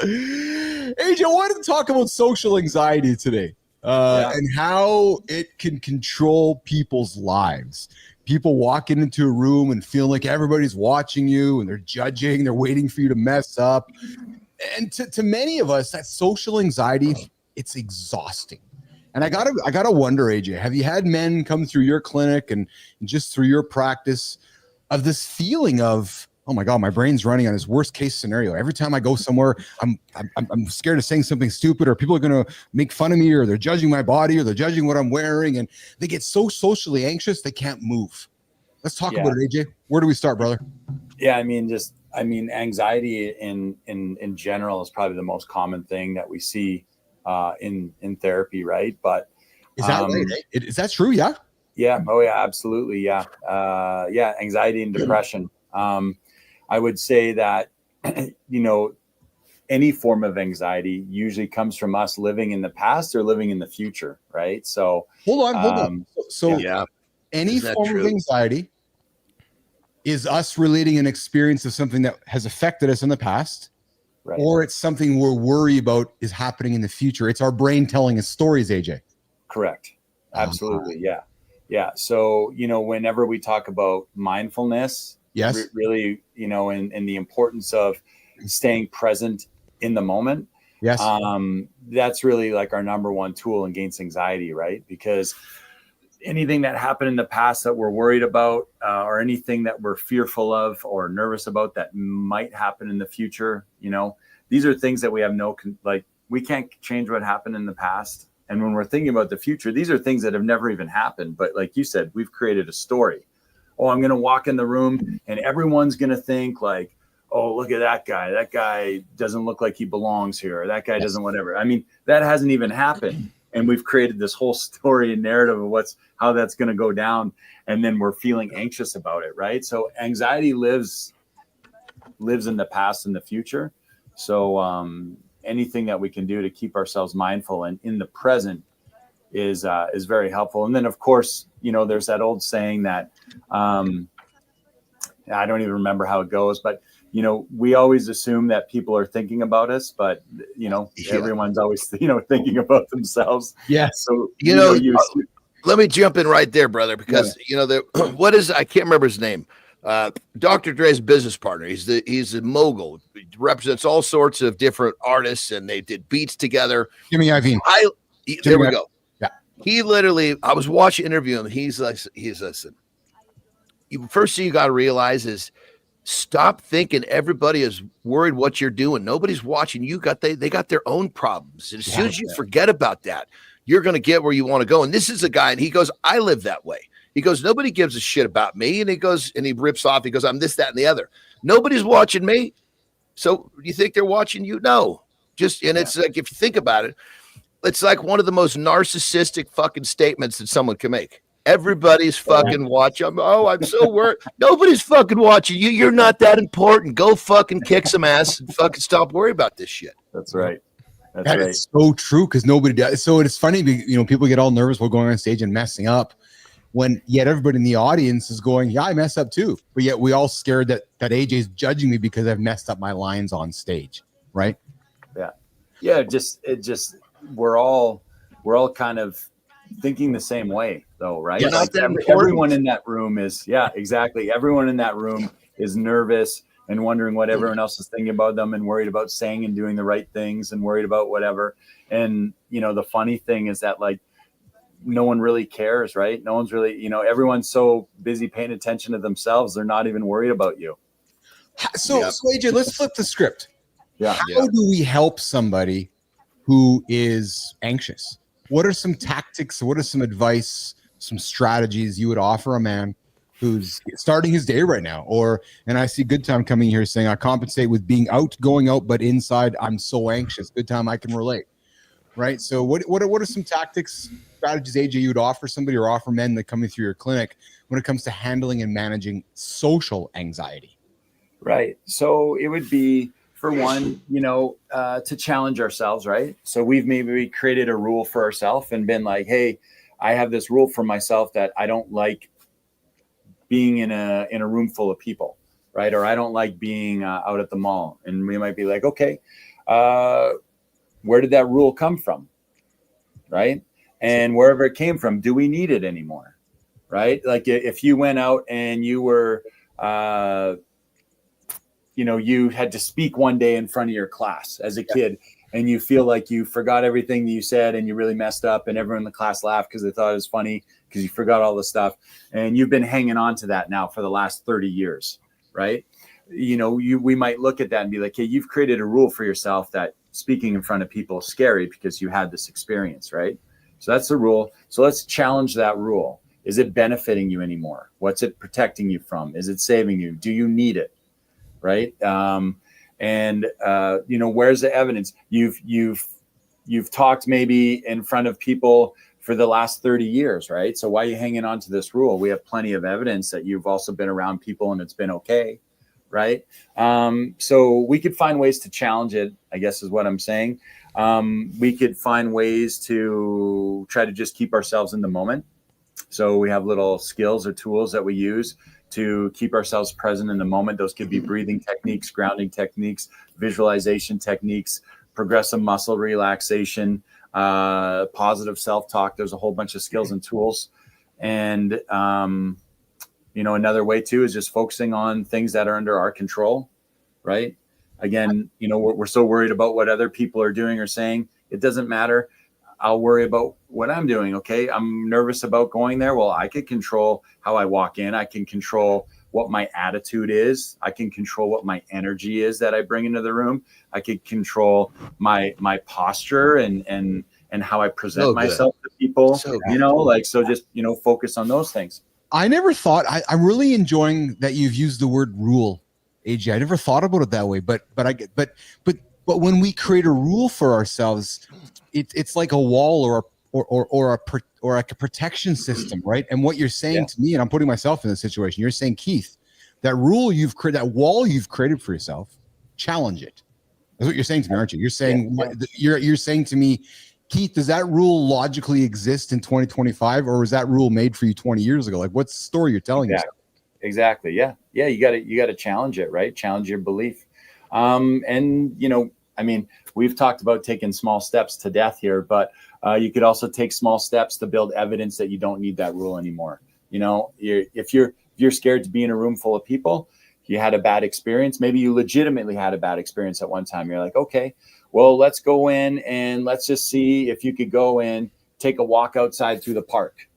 AJ, I wanted to talk about social anxiety today. And how it can control people's lives. People walking into a room and feeling like everybody's watching you and they're judging, they're waiting for you to mess up. And to many of us, that social anxiety, it's exhausting. And I gotta wonder, AJ, have you had men come through your clinic and just through your practice of this feeling of, oh my God, my brain's running on this worst case scenario. Every time I go somewhere, I'm scared of saying something stupid, or people are going to make fun of me, or they're judging my body, or they're judging what I'm wearing. And they get so socially anxious, they can't move. Let's talk about it, AJ. Where do we start, brother? Yeah. Anxiety in general is probably the most common thing that we see in therapy. Right. But is that right? Is that true? Yeah. Yeah. Oh yeah, absolutely. Yeah. Anxiety and depression. I would say that, any form of anxiety usually comes from us living in the past or living in the future. Right. So hold on. So any form of anxiety is us relating an experience of something that has affected us in the past, or it's something we're worried about is happening in the future. It's our brain telling us stories, AJ. Correct. Absolutely. Yeah. Yeah. So, whenever we talk about mindfulness, really, and the importance of staying present in the moment. Yes. That's really like our number one tool against anxiety, right? Because anything that happened in the past that we're worried about, or anything that we're fearful of or nervous about that might happen in the future, these are things that we have we can't change what happened in the past. And when we're thinking about the future, these are things that have never even happened. But like you said, we've created a story. Oh, I'm going to walk in the room and everyone's going to think like, oh, look at that guy. That guy doesn't look like he belongs here. Or that guy doesn't whatever. I mean, that hasn't even happened. And we've created this whole story and narrative of how that's going to go down. And then we're feeling anxious about it. Right. So anxiety lives in the past and the future. So anything that we can do to keep ourselves mindful and in the present is very helpful. And then, of course, there's that old saying that I don't even remember how it goes, but we always assume that people are thinking about us, but everyone's always thinking about themselves. Yeah. So let me jump in right there, brother, because I can't remember his name. Dr. Dre's business partner. He's a mogul. He represents all sorts of different artists, and they did beats together. Jimmy Iovine. There we go. Yeah. He literally, I was watching an interview, and he's listen. First thing you got to realize is stop thinking everybody is worried what you're doing. Nobody's watching. They got their own problems. And as soon as you forget about that, you're going to get where you want to go. And this is a guy, and he goes, I live that way. He goes, nobody gives a shit about me. And he goes, and he rips off. He goes, I'm this, that, and the other. Nobody's watching me. So you think they're watching you? No. It's like, if you think about it, it's like one of the most narcissistic fucking statements that someone can make. Everybody's fucking watching. I'm so worried. Nobody's fucking watching you. You're not that important. Go fucking kick some ass and fucking stop worrying about this shit. That's right. That is so true, because nobody does. So it's funny, people get all nervous while going on stage and messing up. when yet everybody in the audience is going, yeah, I mess up too. But yet we all scared that AJ's judging me because I've messed up my lines on stage. Right. Yeah. Yeah. It just, we're all kind of thinking the same way though. Right. Yeah, Like everyone in that room is, exactly. Everyone in that room is nervous and wondering what everyone else is thinking about them and worried about saying and doing the right things and worried about whatever. And, the funny thing is that like, no one really cares, right? No one's really, everyone's so busy paying attention to themselves. They're not even worried about you. So AJ, let's flip the script. Yeah. How do we help somebody who is anxious? What are some tactics? What are some advice, some strategies you would offer a man who's starting his day right now? And I see Good Time coming here saying, I compensate with being going out, but inside I'm so anxious. Good Time, I can relate. Right. So what are some tactics, strategies, AJ, you would offer somebody or offer men that coming through your clinic when it comes to handling and managing social anxiety? Right. So it would be, for one, to challenge ourselves, right? So we created a rule for ourselves and been like, hey, I have this rule for myself that I don't like being in a room full of people, right? Or I don't like being out at the mall. And we might be like, okay, where did that rule come from? Right. And wherever it came from, do we need it anymore? Right. Like if you went out and you were, you had to speak one day in front of your class as a kid and you feel like you forgot everything that you said and you really messed up and everyone in the class laughed because they thought it was funny because you forgot all the stuff. And you've been hanging on to that now for the last 30 years. Right. We might look at that and be like, hey, you've created a rule for yourself that speaking in front of people is scary because you had this experience. Right. So that's the rule. So let's challenge that rule. Is it benefiting you anymore? What's it protecting you from? Is it saving you? Do you need it? Right. Where's the evidence? You've talked maybe in front of people for the last 30 years, right? So why are you hanging on to this rule? We have plenty of evidence that you've also been around people and it's been okay. Right. So we could find ways to challenge it, I guess is what I'm saying. We could find ways to try to just keep ourselves in the moment. So we have little skills or tools that we use to keep ourselves present in the moment. Those could be breathing techniques, grounding techniques, visualization techniques, progressive muscle relaxation, positive self-talk. There's a whole bunch of skills and tools. And, another way too is just focusing on things that are under our control, right? Again, we're so worried about what other people are doing or saying. It doesn't matter. I'll worry about what I'm doing. Okay. I'm nervous about going there. Well, I can control how I walk in. I can control what my attitude is. I can control what my energy is that I bring into the room. I can control my posture and how I present myself to people, just focus on those things. I never thought I'm really enjoying that you've used the word rule, AJ. I never thought about it that way, but when we create a rule for ourselves, it's like a wall or like a protection system, right? And what you're saying to me, and I'm putting myself in this situation, you're saying, Keith, that rule you've created, that wall you've created for yourself, challenge it. That's what you're saying to me, aren't you? You're saying you're saying to me, Keith, does that rule logically exist in 2025, or was that rule made for you 20 years ago? Like, what's the story you're telling yourself? Exactly. Yeah. Yeah. You got to challenge it, right? Challenge your belief. We've talked about taking small steps to death here, but you could also take small steps to build evidence that you don't need that rule anymore. If you're scared to be in a room full of people, you had a bad experience. Maybe you legitimately had a bad experience at one time. You're like, okay, well, let's go in and let's just see if you could go in, take a walk outside through the park.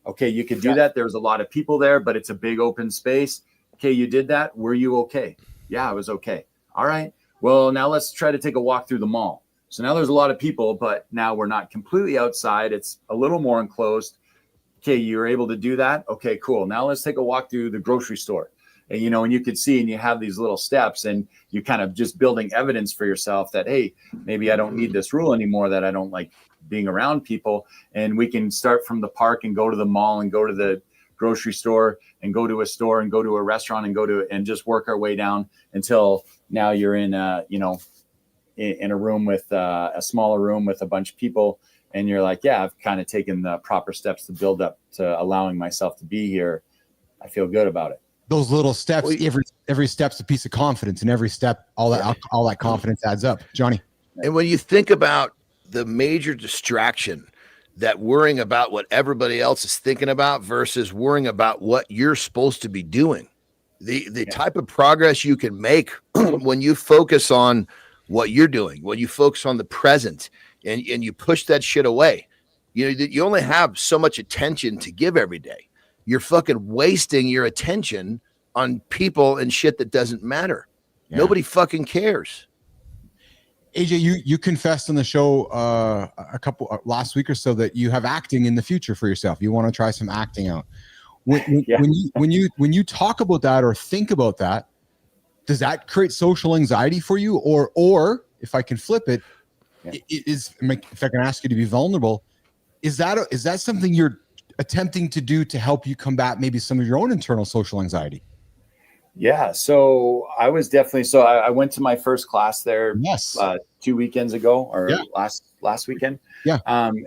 Okay, you could do that. There was a lot of people there, but it's a big open space. Okay, you did that. Were you okay? Yeah, I was okay. All right. Well, now let's try to take a walk through the mall. So now there's a lot of people, but now we're not completely outside. It's a little more enclosed. Okay, you're able to do that. Okay, cool. Now let's take a walk through the grocery store. And, and you could see, and you have these little steps and you kind of just building evidence for yourself that, hey, maybe I don't need this rule anymore, that I don't like being around people. And we can start from the park and go to the mall and go to the grocery store and go to a store and go to a restaurant and and just work our way down until now you're in in a room with a smaller room with a bunch of people, and you're like, yeah, I've kind of taken the proper steps to build up to allowing myself to be here. I feel good about it. Those little steps, every step's a piece of confidence, and every step, all that confidence adds up. Johnny. And when you think about the major distraction that worrying about what everybody else is thinking about versus worrying about what you're supposed to be doing, the type of progress you can make when you focus on what you're doing, when you focus on the present and you push that shit away. You only have so much attention to give every day. You're fucking wasting your attention on people and shit that doesn't matter. Yeah. Nobody fucking cares. AJ, you confessed on the show last week or so that you have acting in the future for yourself. You want to try some acting out. When you talk about that or think about that, does that create social anxiety for you? Or if I can flip it, if I can ask you to be vulnerable, is that something you're attempting to do to help you combat maybe some of your own internal social anxiety? Yeah. So I was definitely, I went to my first class there 2 weekends ago or last weekend. Yeah.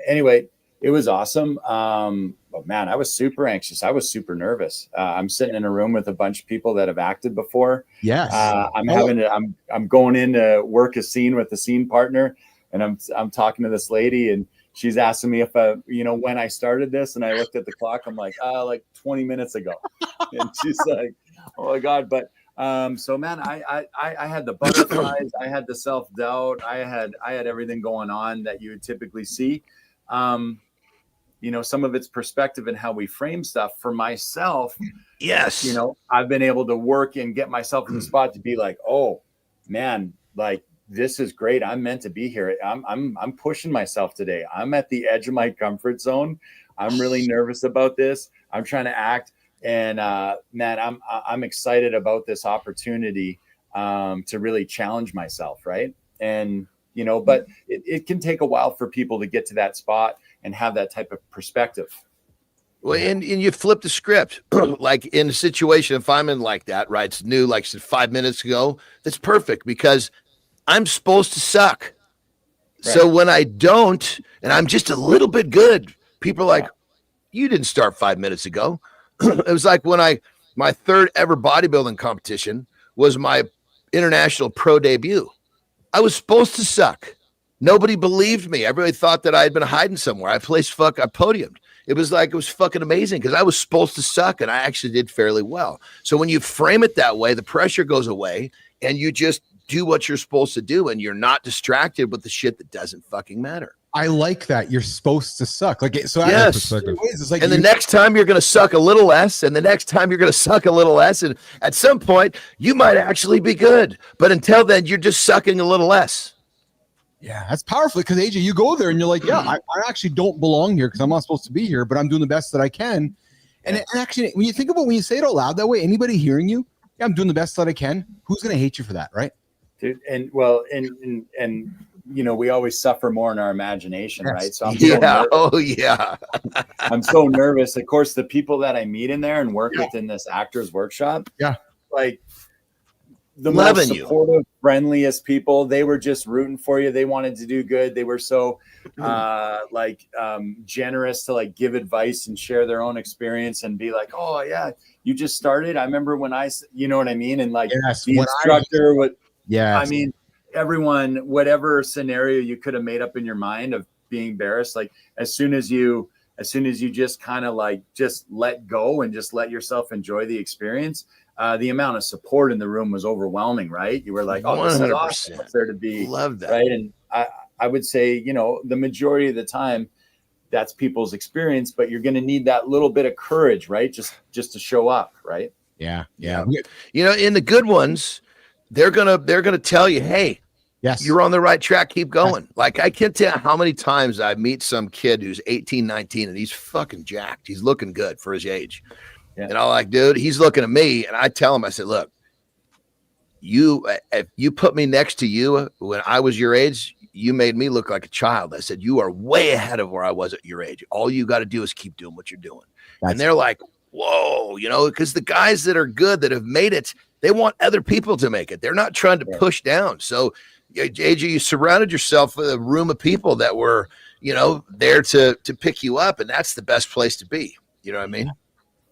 Anyway, it was awesome. But man, I was super anxious. I was super nervous. I'm sitting in a room with a bunch of people that have acted before. Yes. I'm going in to work a scene with a scene partner, and I'm talking to this lady, and she's asking me if when I started this, and I looked at the clock. I'm like, like 20 minutes ago. And she's like, oh my God. But so man, I had the butterflies, I had the self-doubt, I had everything going on that you would typically see. Some of it's perspective and how we frame stuff. For myself, yes, I've been able to work and get myself in the spot to be like, oh man, like this is great. I'm meant to be here. I'm pushing myself today. I'm at the edge of my comfort zone. I'm really nervous about this. I'm trying to act. And man, I'm excited about this opportunity to really challenge myself, right? And but it can take a while for people to get to that spot and have that type of perspective. Well, and you flip the script. Like in a situation, if I'm in like that, right? It's new, like I said 5 minutes ago. That's perfect because I'm supposed to suck. Right. So when I don't, and I'm just a little bit good, people are like, you didn't start 5 minutes ago. It was like when my third ever bodybuilding competition was my international pro debut. I was supposed to suck. Nobody believed me. Everybody thought that I had been hiding somewhere. I podiumed. It was fucking amazing because I was supposed to suck and I actually did fairly well. So when you frame it that way, the pressure goes away and you just do what you're supposed to do and you're not distracted with the shit that doesn't fucking matter. I like that. You're supposed to suck. Like, so yes. It's like, and the next time you're going to suck a little less, and the next time you're going to suck a little less. And at some point you might actually be good, but until then you're just sucking a little less. Yeah, that's powerful because AJ, you go there and you're like, I actually don't belong here because I'm not supposed to be here, but I'm doing the best that I can. And actually, when you think about when you say it out loud that way, anybody hearing you, I'm doing the best that I can. Who's going to hate you for that, right? Dude, and we always suffer more in our imagination, right? So I'm I'm so nervous. Of course, the people that I meet in there and work with in this actors workshop, like the most supportive, friendliest people. They were just rooting for you. They wanted to do good. They were so generous to like give advice and share their own experience and be like, oh yeah, you just started. I remember when you know what I mean? And like the instructor would, I mean, everyone, whatever scenario you could have made up in your mind of being embarrassed, like as soon as you just kind of like just let go and just let yourself enjoy the experience, the amount of support in the room was overwhelming, right? You were like, oh, this is awesome. It's there to be. Love that. Right. And I would say, the majority of the time that's people's experience, but you're going to need that little bit of courage, right? Just to show up. Right. Yeah. In the good ones, they're gonna tell you, hey, yes, you're on the right track. Keep going. Like I can't tell how many times I meet some kid who's 18, 19, and he's fucking jacked. He's looking good for his age. Yeah. And I'm like, dude, he's looking at me, and I tell him, I said, look, if you put me next to you when I was your age, you made me look like a child. I said, you are way ahead of where I was at your age. All you got to do is keep doing what you're doing. And they're like, whoa, because the guys that are good that have made it, they want other people to make it. They're not trying to push down. So, AJ, you surrounded yourself with a room of people that were, there to pick you up, and that's the best place to be. You know what I mean?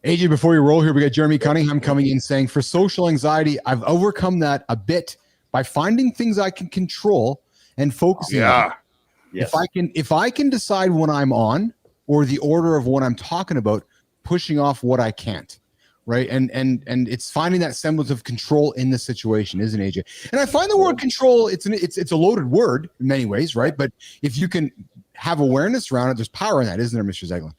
AJ, before you roll here, we got Jeremy Cunningham coming in saying, for social anxiety, I've overcome that a bit by finding things I can control and focusing on. Yes. If I can decide when I'm on or the order of what I'm talking about, pushing off what I can't. Right. And it's finding that semblance of control in the situation, isn't it, AJ? And I find the word control, it's a loaded word in many ways, right? But if you can have awareness around it, there's power in that, isn't there, Mr. Zeglen?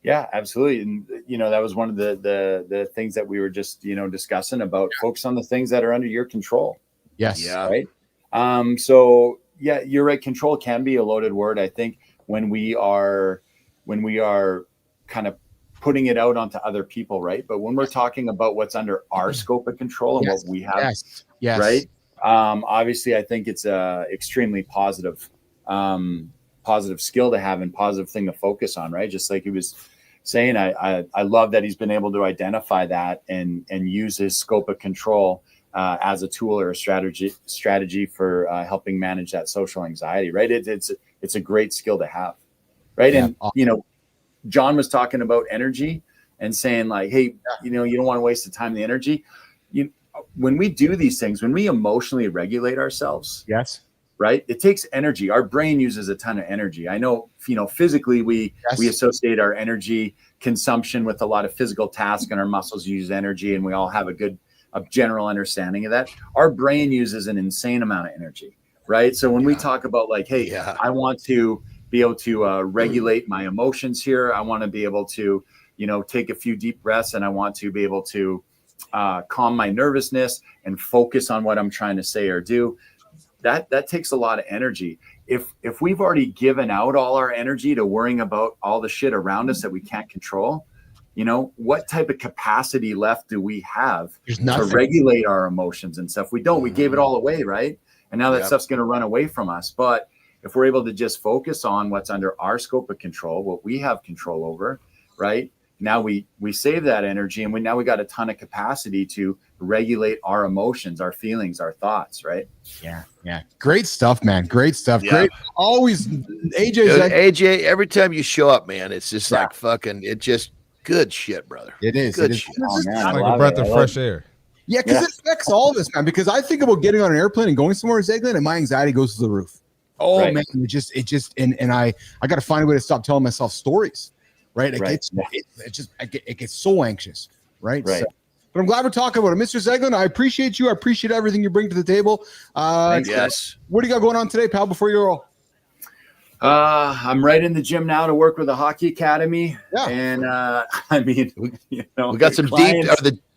Yeah, absolutely. And, that was one of the things that we were just, discussing about. Focus on the things that are under your control. Yes. Yeah. Right. So yeah, you're right. Control can be a loaded word. I think when we are kind of putting it out onto other people, right? But when we're talking about what's under our scope of control and what we have, right? Obviously, I think it's a extremely positive skill to have and positive thing to focus on, right? Just like he was saying, I love that he's been able to identify that and use his scope of control as a tool or a strategy for helping manage that social anxiety, right? It's a great skill to have, right? Yeah. And John was talking about energy and saying like, hey, you don't want to waste the time, the energy. When we do these things, when we emotionally regulate ourselves, yes, right, it takes energy. Our brain uses a ton of energy. I know, physically we associate our energy consumption with a lot of physical tasks, and our muscles use energy, and we all have a general understanding of that. Our brain uses an insane amount of energy, right? So when we talk about like, hey, I want to be able to regulate my emotions here. I want to be able to, take a few deep breaths, and I want to be able to calm my nervousness and focus on what I'm trying to say or do. That takes a lot of energy. If we've already given out all our energy to worrying about all the shit around us that we can't control, what type of capacity left do we have to regulate our emotions and stuff? We don't. We gave it all away, right? And now that stuff's going to run away from us. But if we're able to just focus on what's under our scope of control, what we have control over, right? Now we save that energy, and we got a ton of capacity to regulate our emotions, our feelings, our thoughts, right? Yeah. Great stuff, man. Great stuff. Yeah. Great. Always, AJ. Dude, AJ, every time you show up, man, it's just like fucking, it just good shit, brother. It is. Good shit. Oh, man, it's like a breath of fresh air. Yeah, because it affects all of us, man. Because I think about getting on an airplane and going somewhere, Zeglen, and my anxiety goes to the roof. Oh man, it just and I got to find a way to stop telling myself stories, right? It gets so anxious, right? Right. So, but I'm glad we're talking about it, Mr. Zeglen. I appreciate you. I appreciate everything you bring to the table. Yes. What do you got going on today, pal? Before you roll. I'm right in the gym now to work with a hockey academy. Yeah. And we got some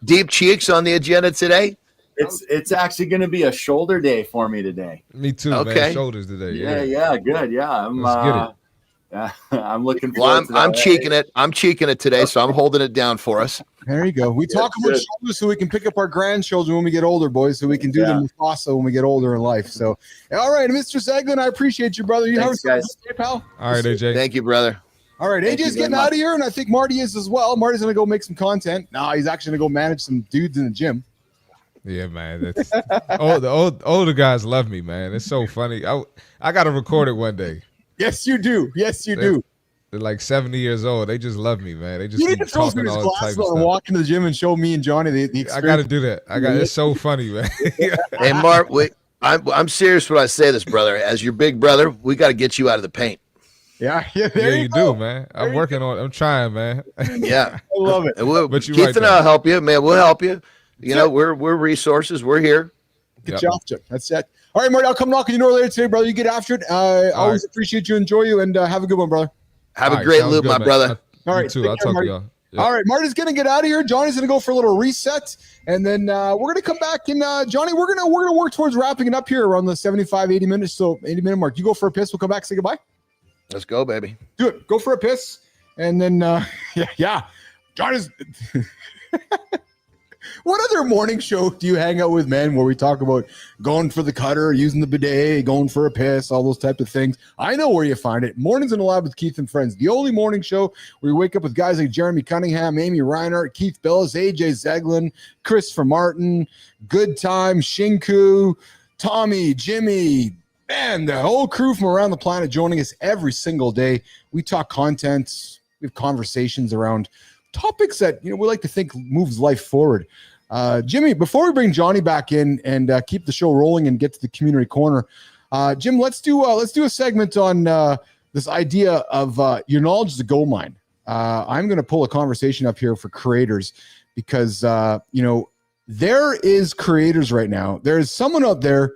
deep cheeks on the agenda today. It's actually going to be a shoulder day for me today. Me too, man. Shoulders today. Yeah, good. Yeah, I'm looking Well, forward to that. I'm cheeking it. I'm cheeking it today, so I'm holding it down for us. There you go. We talk about shoulders so we can pick up our grandchildren when we get older, boys, so we can do them also when we get older in life. So, all right, Mr. Zeglen, I appreciate you, brother. Thanks, guys. Pal. All right, AJ. Thank you, brother. All right, AJ's getting out of here, and I think Marty is as well. Marty's going to go make some content. No, he's actually going to go manage some dudes in the gym. Yeah, man. The older guys love me, man. It's so funny. I got to record it one day. Yes, you do. They're like 70 years old. They just love me, man. They just you need to throw some of his glasses on and walk into the gym and show me and Johnny the experience. I got to do that. It's so funny, man. Hey, Mark, I'm serious when I say this, brother. As your big brother, we got to get you out of the paint. Yeah, you do, man. I'm working on it. I'm trying, man. Yeah, I love it. But Keith and I'll help you, man. We'll help you. We're resources. We're here. Good job, Jim. That's it. All right, Marty, I'll come knocking your door later today, brother. You get after it. Always appreciate you, enjoy you, and have a good one, brother. Have a great loop, my brother. All right, too. I'll talk to y'all. Yeah. All right, Marty's gonna get out of here. Johnny's gonna go for a little reset, and then we're gonna come back. And Johnny, we're gonna work towards wrapping it up here around the 75, 80 minutes, so 80-minute mark. You go for a piss. We'll come back. Say goodbye. Let's go, baby. Do it. Go for a piss, and then Johnny's. What other morning show do you hang out with, man, where we talk about going for the cutter, using the bidet, going for a piss, all those type of things? I know where you find it. Mornings in the Lab with Keith and Friends, the only morning show where you wake up with guys like Jeremy Cunningham, Amy Reinhart, Keith Bilous, AJ Zeglen, Christopher Martin, Good Time, Shinku, Tommy, Jimmy, man, the whole crew from around the planet joining us every single day. We talk content, we have conversations around topics that we like to think moves life forward. Jimmy, before we bring Johnny back in and keep the show rolling and get to the community corner, Jim, let's do a segment on this idea of your knowledge is a gold mine. I'm going to pull a conversation up here for creators because there is creators right now. There is someone out there.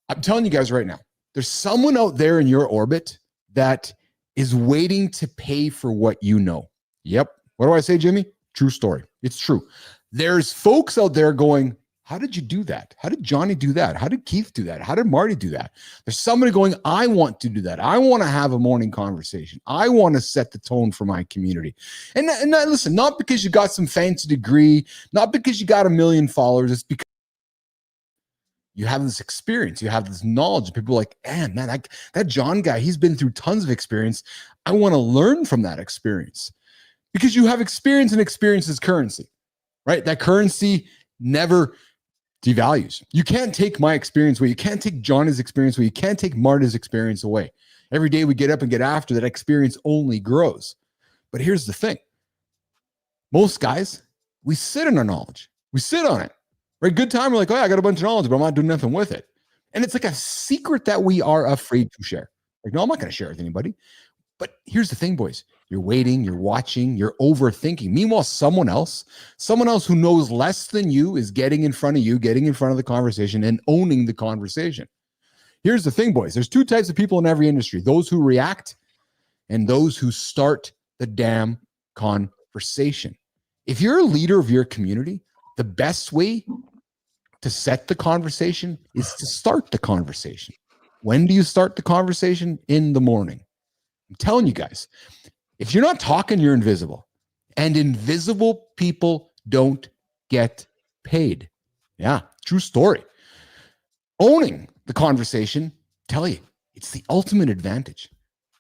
I'm telling you guys right now, there's someone out there in your orbit that is waiting to pay for what you know. Yep. What do I say, Jimmy? True story. It's true. There's folks out there going, how did you do that? How did Johnny do that? How did Keith do that? How did Marty do that? There's somebody going, I want to do that. I want to have a morning conversation. I want to set the tone for my community. And listen, not because you got some fancy degree, not because you got 1 million followers. It's because you have this experience. You have this knowledge. People are like, man, that John guy, he's been through tons of experience. I want to learn from that experience because you have experience, and experience is currency, right? That currency never devalues. You can't take my experience away. You can't take Johnny's experience away. You can't take Marta's experience away. Every day we get up and get after, that experience only grows. But here's the thing. Most guys, we sit on our knowledge. We sit on it. Right? Good time. We're like, I got a bunch of knowledge, but I'm not doing nothing with it. And it's like a secret that we are afraid to share. Like, no, I'm not going to share it with anybody. But here's the thing, boys. You're waiting, you're watching, you're overthinking. Meanwhile, someone else who knows less than you is getting in front of you, getting in front of the conversation and owning the conversation. Here's the thing, boys. There's two types of people in every industry. Those who react and those who start the damn conversation. If you're a leader of your community, the best way to set the conversation is to start the conversation. When do you start the conversation? In the morning. I'm telling you guys, if you're not talking, you're invisible. And invisible people don't get paid. Yeah, true story. Owning the conversation, tell you, it's the ultimate advantage.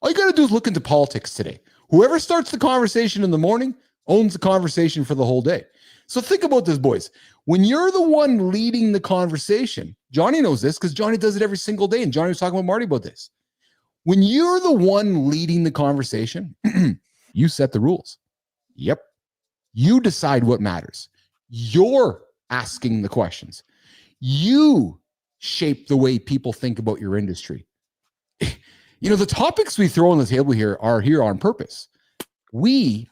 All you got to do is look into politics today. Whoever starts the conversation in the morning owns the conversation for the whole day. So think about this, boys. When you're the one leading the conversation, Johnny knows this because Johnny does it every single day. And Johnny was talking with Marty about this. When you're the one leading the conversation, you set the rules. Yep. You decide what matters. You're asking the questions. You shape the way people think about your industry. The topics we throw on the table here are here on purpose. Me,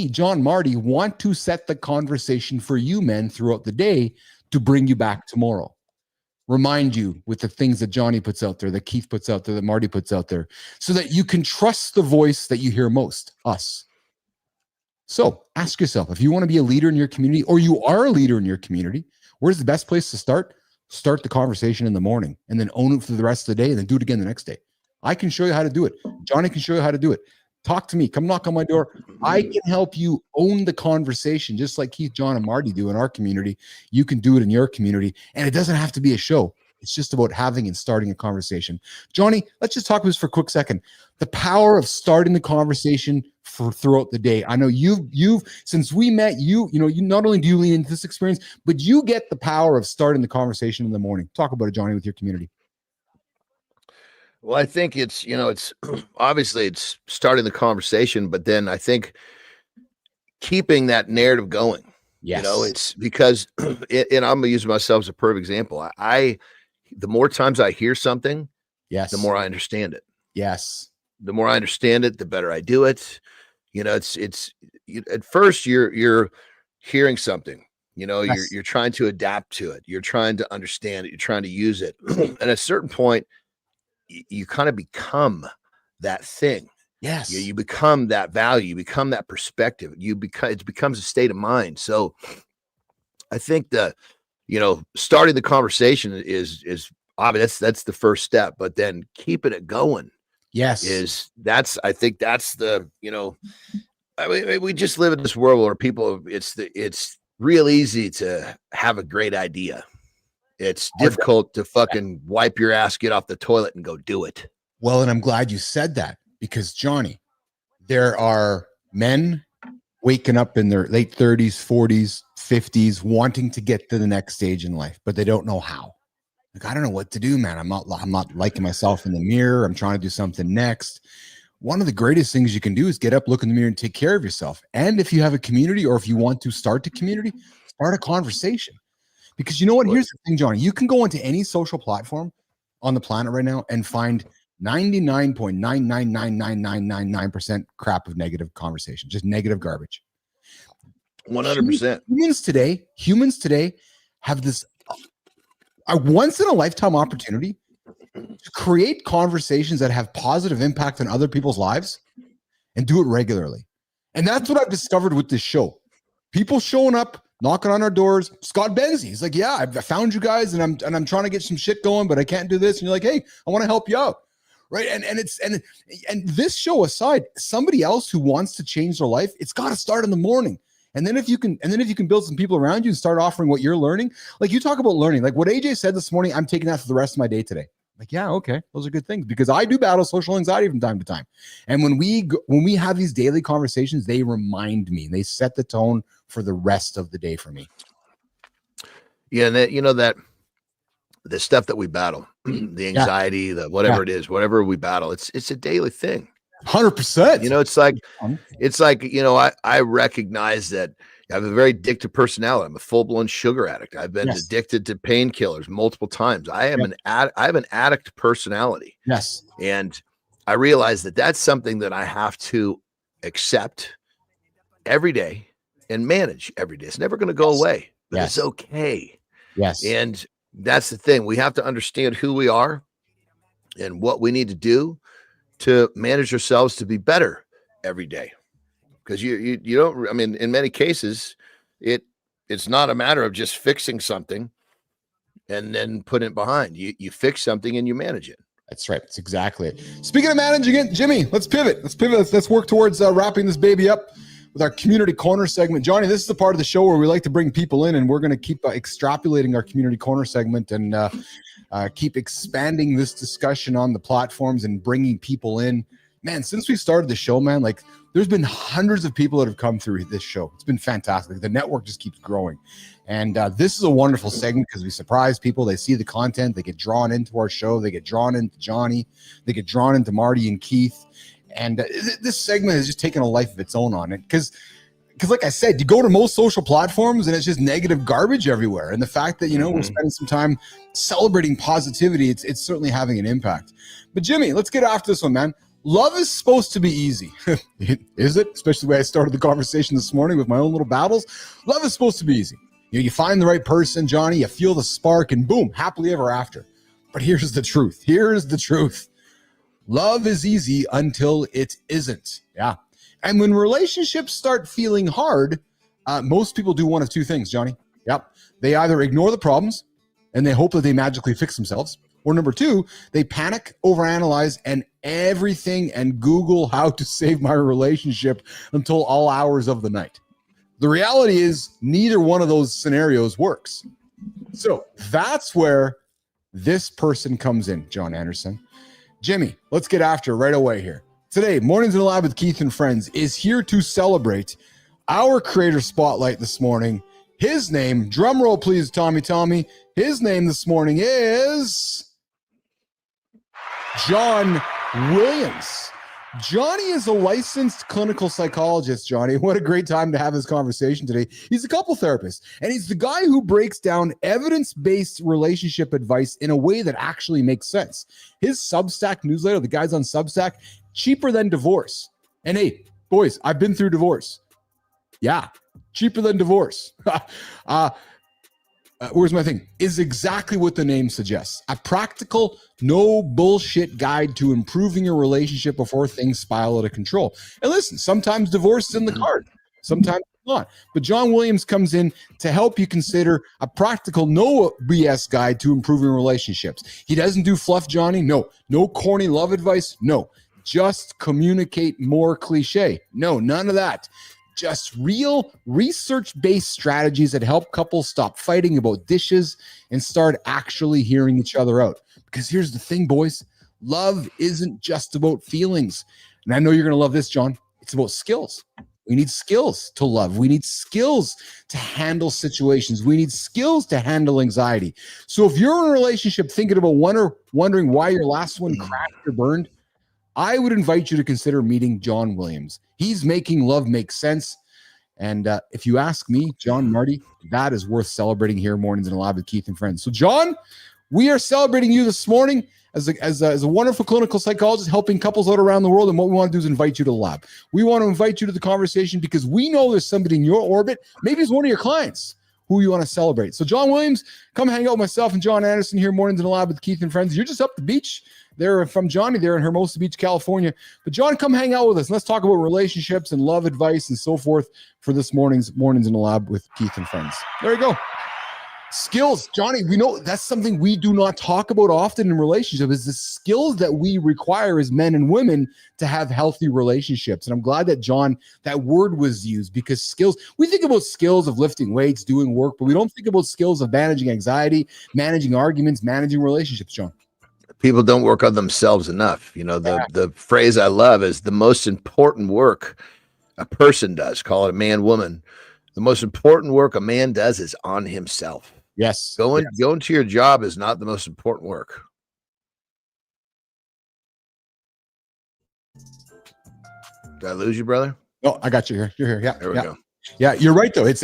John, Marty, want to set the conversation for you men throughout the day to bring you back tomorrow. Remind you with the things that Johnny puts out there, that Keith puts out there, that Marty puts out there, so that you can trust the voice that you hear most, us. So ask yourself, if you want to be a leader in your community, or you are a leader in your community, where's the best place to start? Start the conversation in the morning and then own it for the rest of the day and then do it again the next day. I can show you how to do it. Johnny can show you how to do it. Talk to me. Come knock on my door. I can help you own the conversation, just like Keith, John, and Marty do in our community. You can do it in your community, and it doesn't have to be a show. It's just about having and starting a conversation. Johnny, let's just talk about this for a quick second. The power of starting the conversation for throughout the day. I know you've since we met, you not only do you lean into this experience, but you get the power of starting the conversation in the morning. Talk about it, Johnny, with your community. Well, I think it's obviously it's starting the conversation, but then I think keeping that narrative going. Yes. It's because, and I'm going to use myself as a perfect example. The more times I hear something, yes, the more I understand it. Yes. The more I understand it, the better I do it. At first you're hearing something, Yes. you're trying to adapt to it. You're trying to understand it. You're trying to use it. And at a certain point, you kind of become that thing. Yes. You become that value, you become that perspective. It becomes a state of mind. So I think starting the conversation is obvious. That's the first step, but then keeping it going. Yes. I think that's the, we just live in this world where people, it's real easy to have a great idea. It's difficult to fucking wipe your ass, get off the toilet and go do it. Well, and I'm glad you said that because Johnny, there are men waking up in their late 30s, 40s, 50s, wanting to get to the next stage in life, but they don't know how. Like, I don't know what to do, man. I'm not liking myself in the mirror. I'm trying to do something next. One of the greatest things you can do is get up, look in the mirror, and take care of yourself. And if you have a community, or if you want to start a community, start a conversation. Because you know what? Here's the thing, Johnny. You can go into any social platform on the planet right now and find 99.9999999% crap of negative conversation, just negative garbage. 100%. Humans today have this a once in a lifetime opportunity to create conversations that have positive impact on other people's lives and do it regularly. And that's what I've discovered with this show. People showing up, knocking on our doors. Scott Benzie, he's like, yeah, I found you guys and I'm trying to get some shit going, but I can't do this. And you're like, hey, I want to help you out. Right. And this show aside, somebody else who wants to change their life, it's got to start in the morning. And then if you can build some people around you and start offering what you're learning, like you talk about learning, like what AJ said this morning, I'm taking that for the rest of my day today. Like, yeah, okay, those are good things, because I do battle social anxiety from time to time. And when we have these daily conversations, they remind me, they set the tone for the rest of the day for me. Yeah, and that the stuff that we battle, the anxiety, the whatever it is, whatever we battle, it's a daily thing. 100%. You know, it's like, I recognize that I have a very addictive personality. I'm a full-blown sugar addict. I've been addicted to painkillers multiple times. I have an addict personality. Yes. And I realize that that's something that I have to accept every day and manage every day. It's never going to go away, but it's okay. Yes. And that's the thing. We have to understand who we are and what we need to do to manage ourselves to be better every day. Because you don't, I mean, in many cases, it's not a matter of just fixing something and then putting it behind. You fix something and you manage it. That's right. That's exactly it. Speaking of managing it, Jimmy, let's pivot. Let's work towards wrapping this baby up with our community corner segment. Johnny, this is the part of the show where we like to bring people in, and we're going to keep extrapolating our community corner segment and keep expanding this discussion on the platforms and bringing people in. Man, since we started the show, man, like there's been hundreds of people that have come through this show. It's been fantastic. The network just keeps growing. And this is a wonderful segment because we surprise people. They see the content. They get drawn into our show. They get drawn into Johnny. They get drawn into Marty and Keith. And this segment has just taken a life of its own on it. Because like I said, you go to most social platforms and it's just negative garbage everywhere. And the fact that, we're spending some time celebrating positivity, it's certainly having an impact. But Jimmy, let's get after this one, man. Love is supposed to be easy. Is it? Especially the way I started the conversation this morning with my own little battles. Love is supposed to be easy. You find the right person, Johnny, you feel the spark, and boom, happily ever after. But here's the truth. Love is easy until it isn't. Yeah. And when relationships start feeling hard, most people do one of two things, Johnny. Yep. They either ignore the problems and they hope that they magically fix themselves. Or number two, they panic, overanalyze, and everything and Google how to save my relationship until all hours of the night. The reality is neither one of those scenarios works. So that's where this person comes in, Jon Andersen. Jimmy, let's get after it right away here. Today, Mornings in the Lab with Keith and Friends is here to celebrate our creator spotlight this morning. His name, drum roll please, Tommy. His name this morning is John Williams. Johnny is a licensed clinical psychologist, Johnny. What a great time to have this conversation today. He's a couple therapist, and he's the guy who breaks down evidence-based relationship advice in a way that actually makes sense. His Substack newsletter, the guys on Substack, cheaper than divorce. And hey, boys, I've been through divorce. Yeah, cheaper than divorce. Where's my thing? Is exactly what the name suggests. A practical, no bullshit guide to improving your relationship before things spiral out of control. And listen, sometimes divorce is in the card. Sometimes it's not. But John Williams comes in to help you consider a practical, no BS guide to improving relationships. He doesn't do fluff, Johnny. No corny love advice. No. Just communicate more cliche. No, none of that. Just real research-based strategies that help couples stop fighting about dishes and start actually hearing each other out. Because here's the thing, boys. Love isn't just about feelings. And I know you're going to love this, John. It's about skills. We need skills to love. We need skills to handle situations. We need skills to handle anxiety. So if you're in a relationship thinking about wondering why your last one crashed or burned, I would invite you to consider meeting John Williams. He's making love make sense. And if you ask me, John, Marty, that is worth celebrating here Mornings in the Lab with Keith and Friends. So John, we are celebrating you this morning as a wonderful clinical psychologist helping couples out around the world. And what we want to do is invite you to the lab. We want to invite you to the conversation because we know there's somebody in your orbit, maybe it's one of your clients, who you want to celebrate. So John Williams, come hang out with myself and Jon Andersen here Mornings in the Lab with Keith and Friends. You're just up the beach. They're from Johnny there in Hermosa Beach, California. But John, come hang out with us. Let's talk about relationships and love advice and so forth for this Mornings in the Lab with Keith and Friends. There you go. Skills, Johnny, we know that's something we do not talk about often in relationships, is the skills that we require as men and women to have healthy relationships. And I'm glad that, John, that word was used, because skills, we think about skills of lifting weights, doing work, but we don't think about skills of managing anxiety, managing arguments, managing relationships, John. People don't work on themselves enough. You know, the phrase I love is the most important work a person does, call it a man, woman. The most important work a man does is on himself. Yes. Going to your job is not the most important work. Did I lose you, brother? No, I got you here. You're here. Yeah. There we go. Yeah, you're right though. It's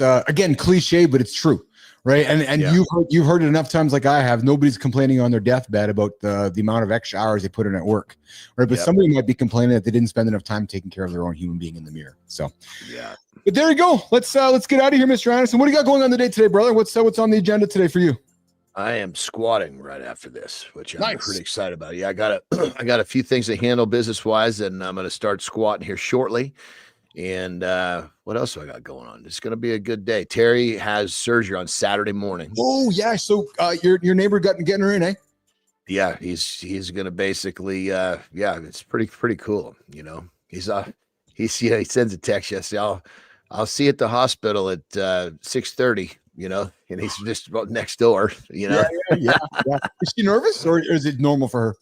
again cliche, but it's true. Right. And you've heard it enough times like I have. Nobody's complaining on their deathbed about the amount of extra hours they put in at work. Right. But somebody might be complaining that they didn't spend enough time taking care of their own human being in the mirror. So yeah. But there you go. Let's get out of here, Mr. Andersen. What do you got going on the day today, brother? What's on the agenda today for you? I am squatting right after this, which I'm pretty excited about. Yeah, I got a few things to handle business wise, and I'm gonna start squatting here shortly. And what else do I got going on? It's going to be a good day. Terry has surgery on Saturday morning. Oh yeah. So your neighbor getting her in, eh? Yeah, he's going to basically it's pretty cool. You know, he sends a text yesterday. I'll see you at the hospital at 6:30. You know, and he's just about next door. You know, yeah. Is she nervous or is it normal for her?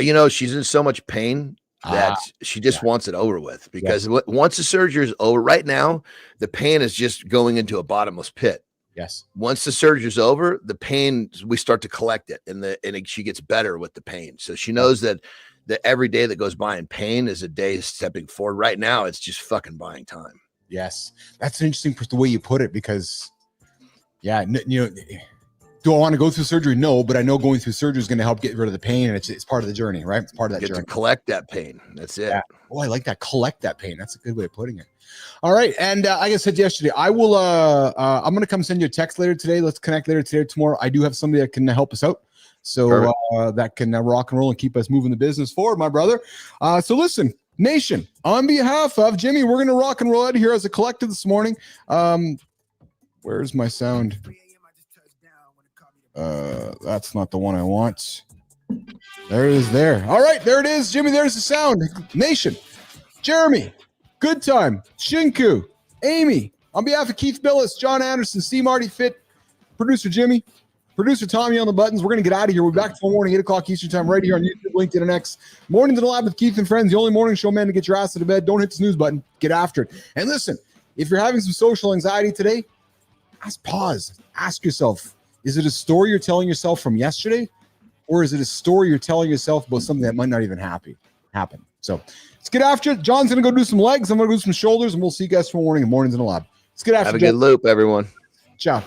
You know, she's in so much pain that she just wants it over with, because once the surgery is over, right now, the pain is just going into a bottomless pit. Yes. Once the surgery is over, the pain, we start to collect it, and she gets better with the pain. So she knows that every day that goes by in pain is a day stepping forward. Right now, it's just fucking buying time. Yes. That's interesting the way you put it, because you know, do I want to go through surgery? No, but I know going through surgery is going to help get rid of the pain, and it's part of the journey, right? It's part of that journey. To collect that pain. That's it. Yeah. Oh, I like that. Collect that pain. That's a good way of putting it. All right. And like I said yesterday, I will, I'm going to come send you a text later today. Let's connect later today or tomorrow. I do have somebody that can help us out. So that can rock and roll and keep us moving the business forward, my brother. So listen, nation, on behalf of Jimmy, we're going to rock and roll out of here as a collective this morning. Where's my sound? That's not the one I want. There it is there. All right, there it is, Jimmy. There's the sound. Nation, Jeremy, Good Time, Shinku, Amy, on behalf of Keith Bilous, Jon Andersen, CMartyFit, producer Jimmy, producer Tommy on the buttons. We're going to get out of here. We'll be back tomorrow morning, 8 o'clock Eastern time, right here on YouTube, LinkedIn, and X. Mornings in the Lab with Keith and Friends, the only morning show, man, to get your ass out of bed. Don't hit the snooze button. Get after it. And listen, if you're having some social anxiety today, pause. Ask yourself, is it a story you're telling yourself from yesterday, or is it a story you're telling yourself about something that might not even happen? So let's get after it. John's going to go do some legs. I'm going to do some shoulders, and we'll see you guys tomorrow morning in Mornings in the Lab. Let's get after it. Have a good loop, everyone. Ciao.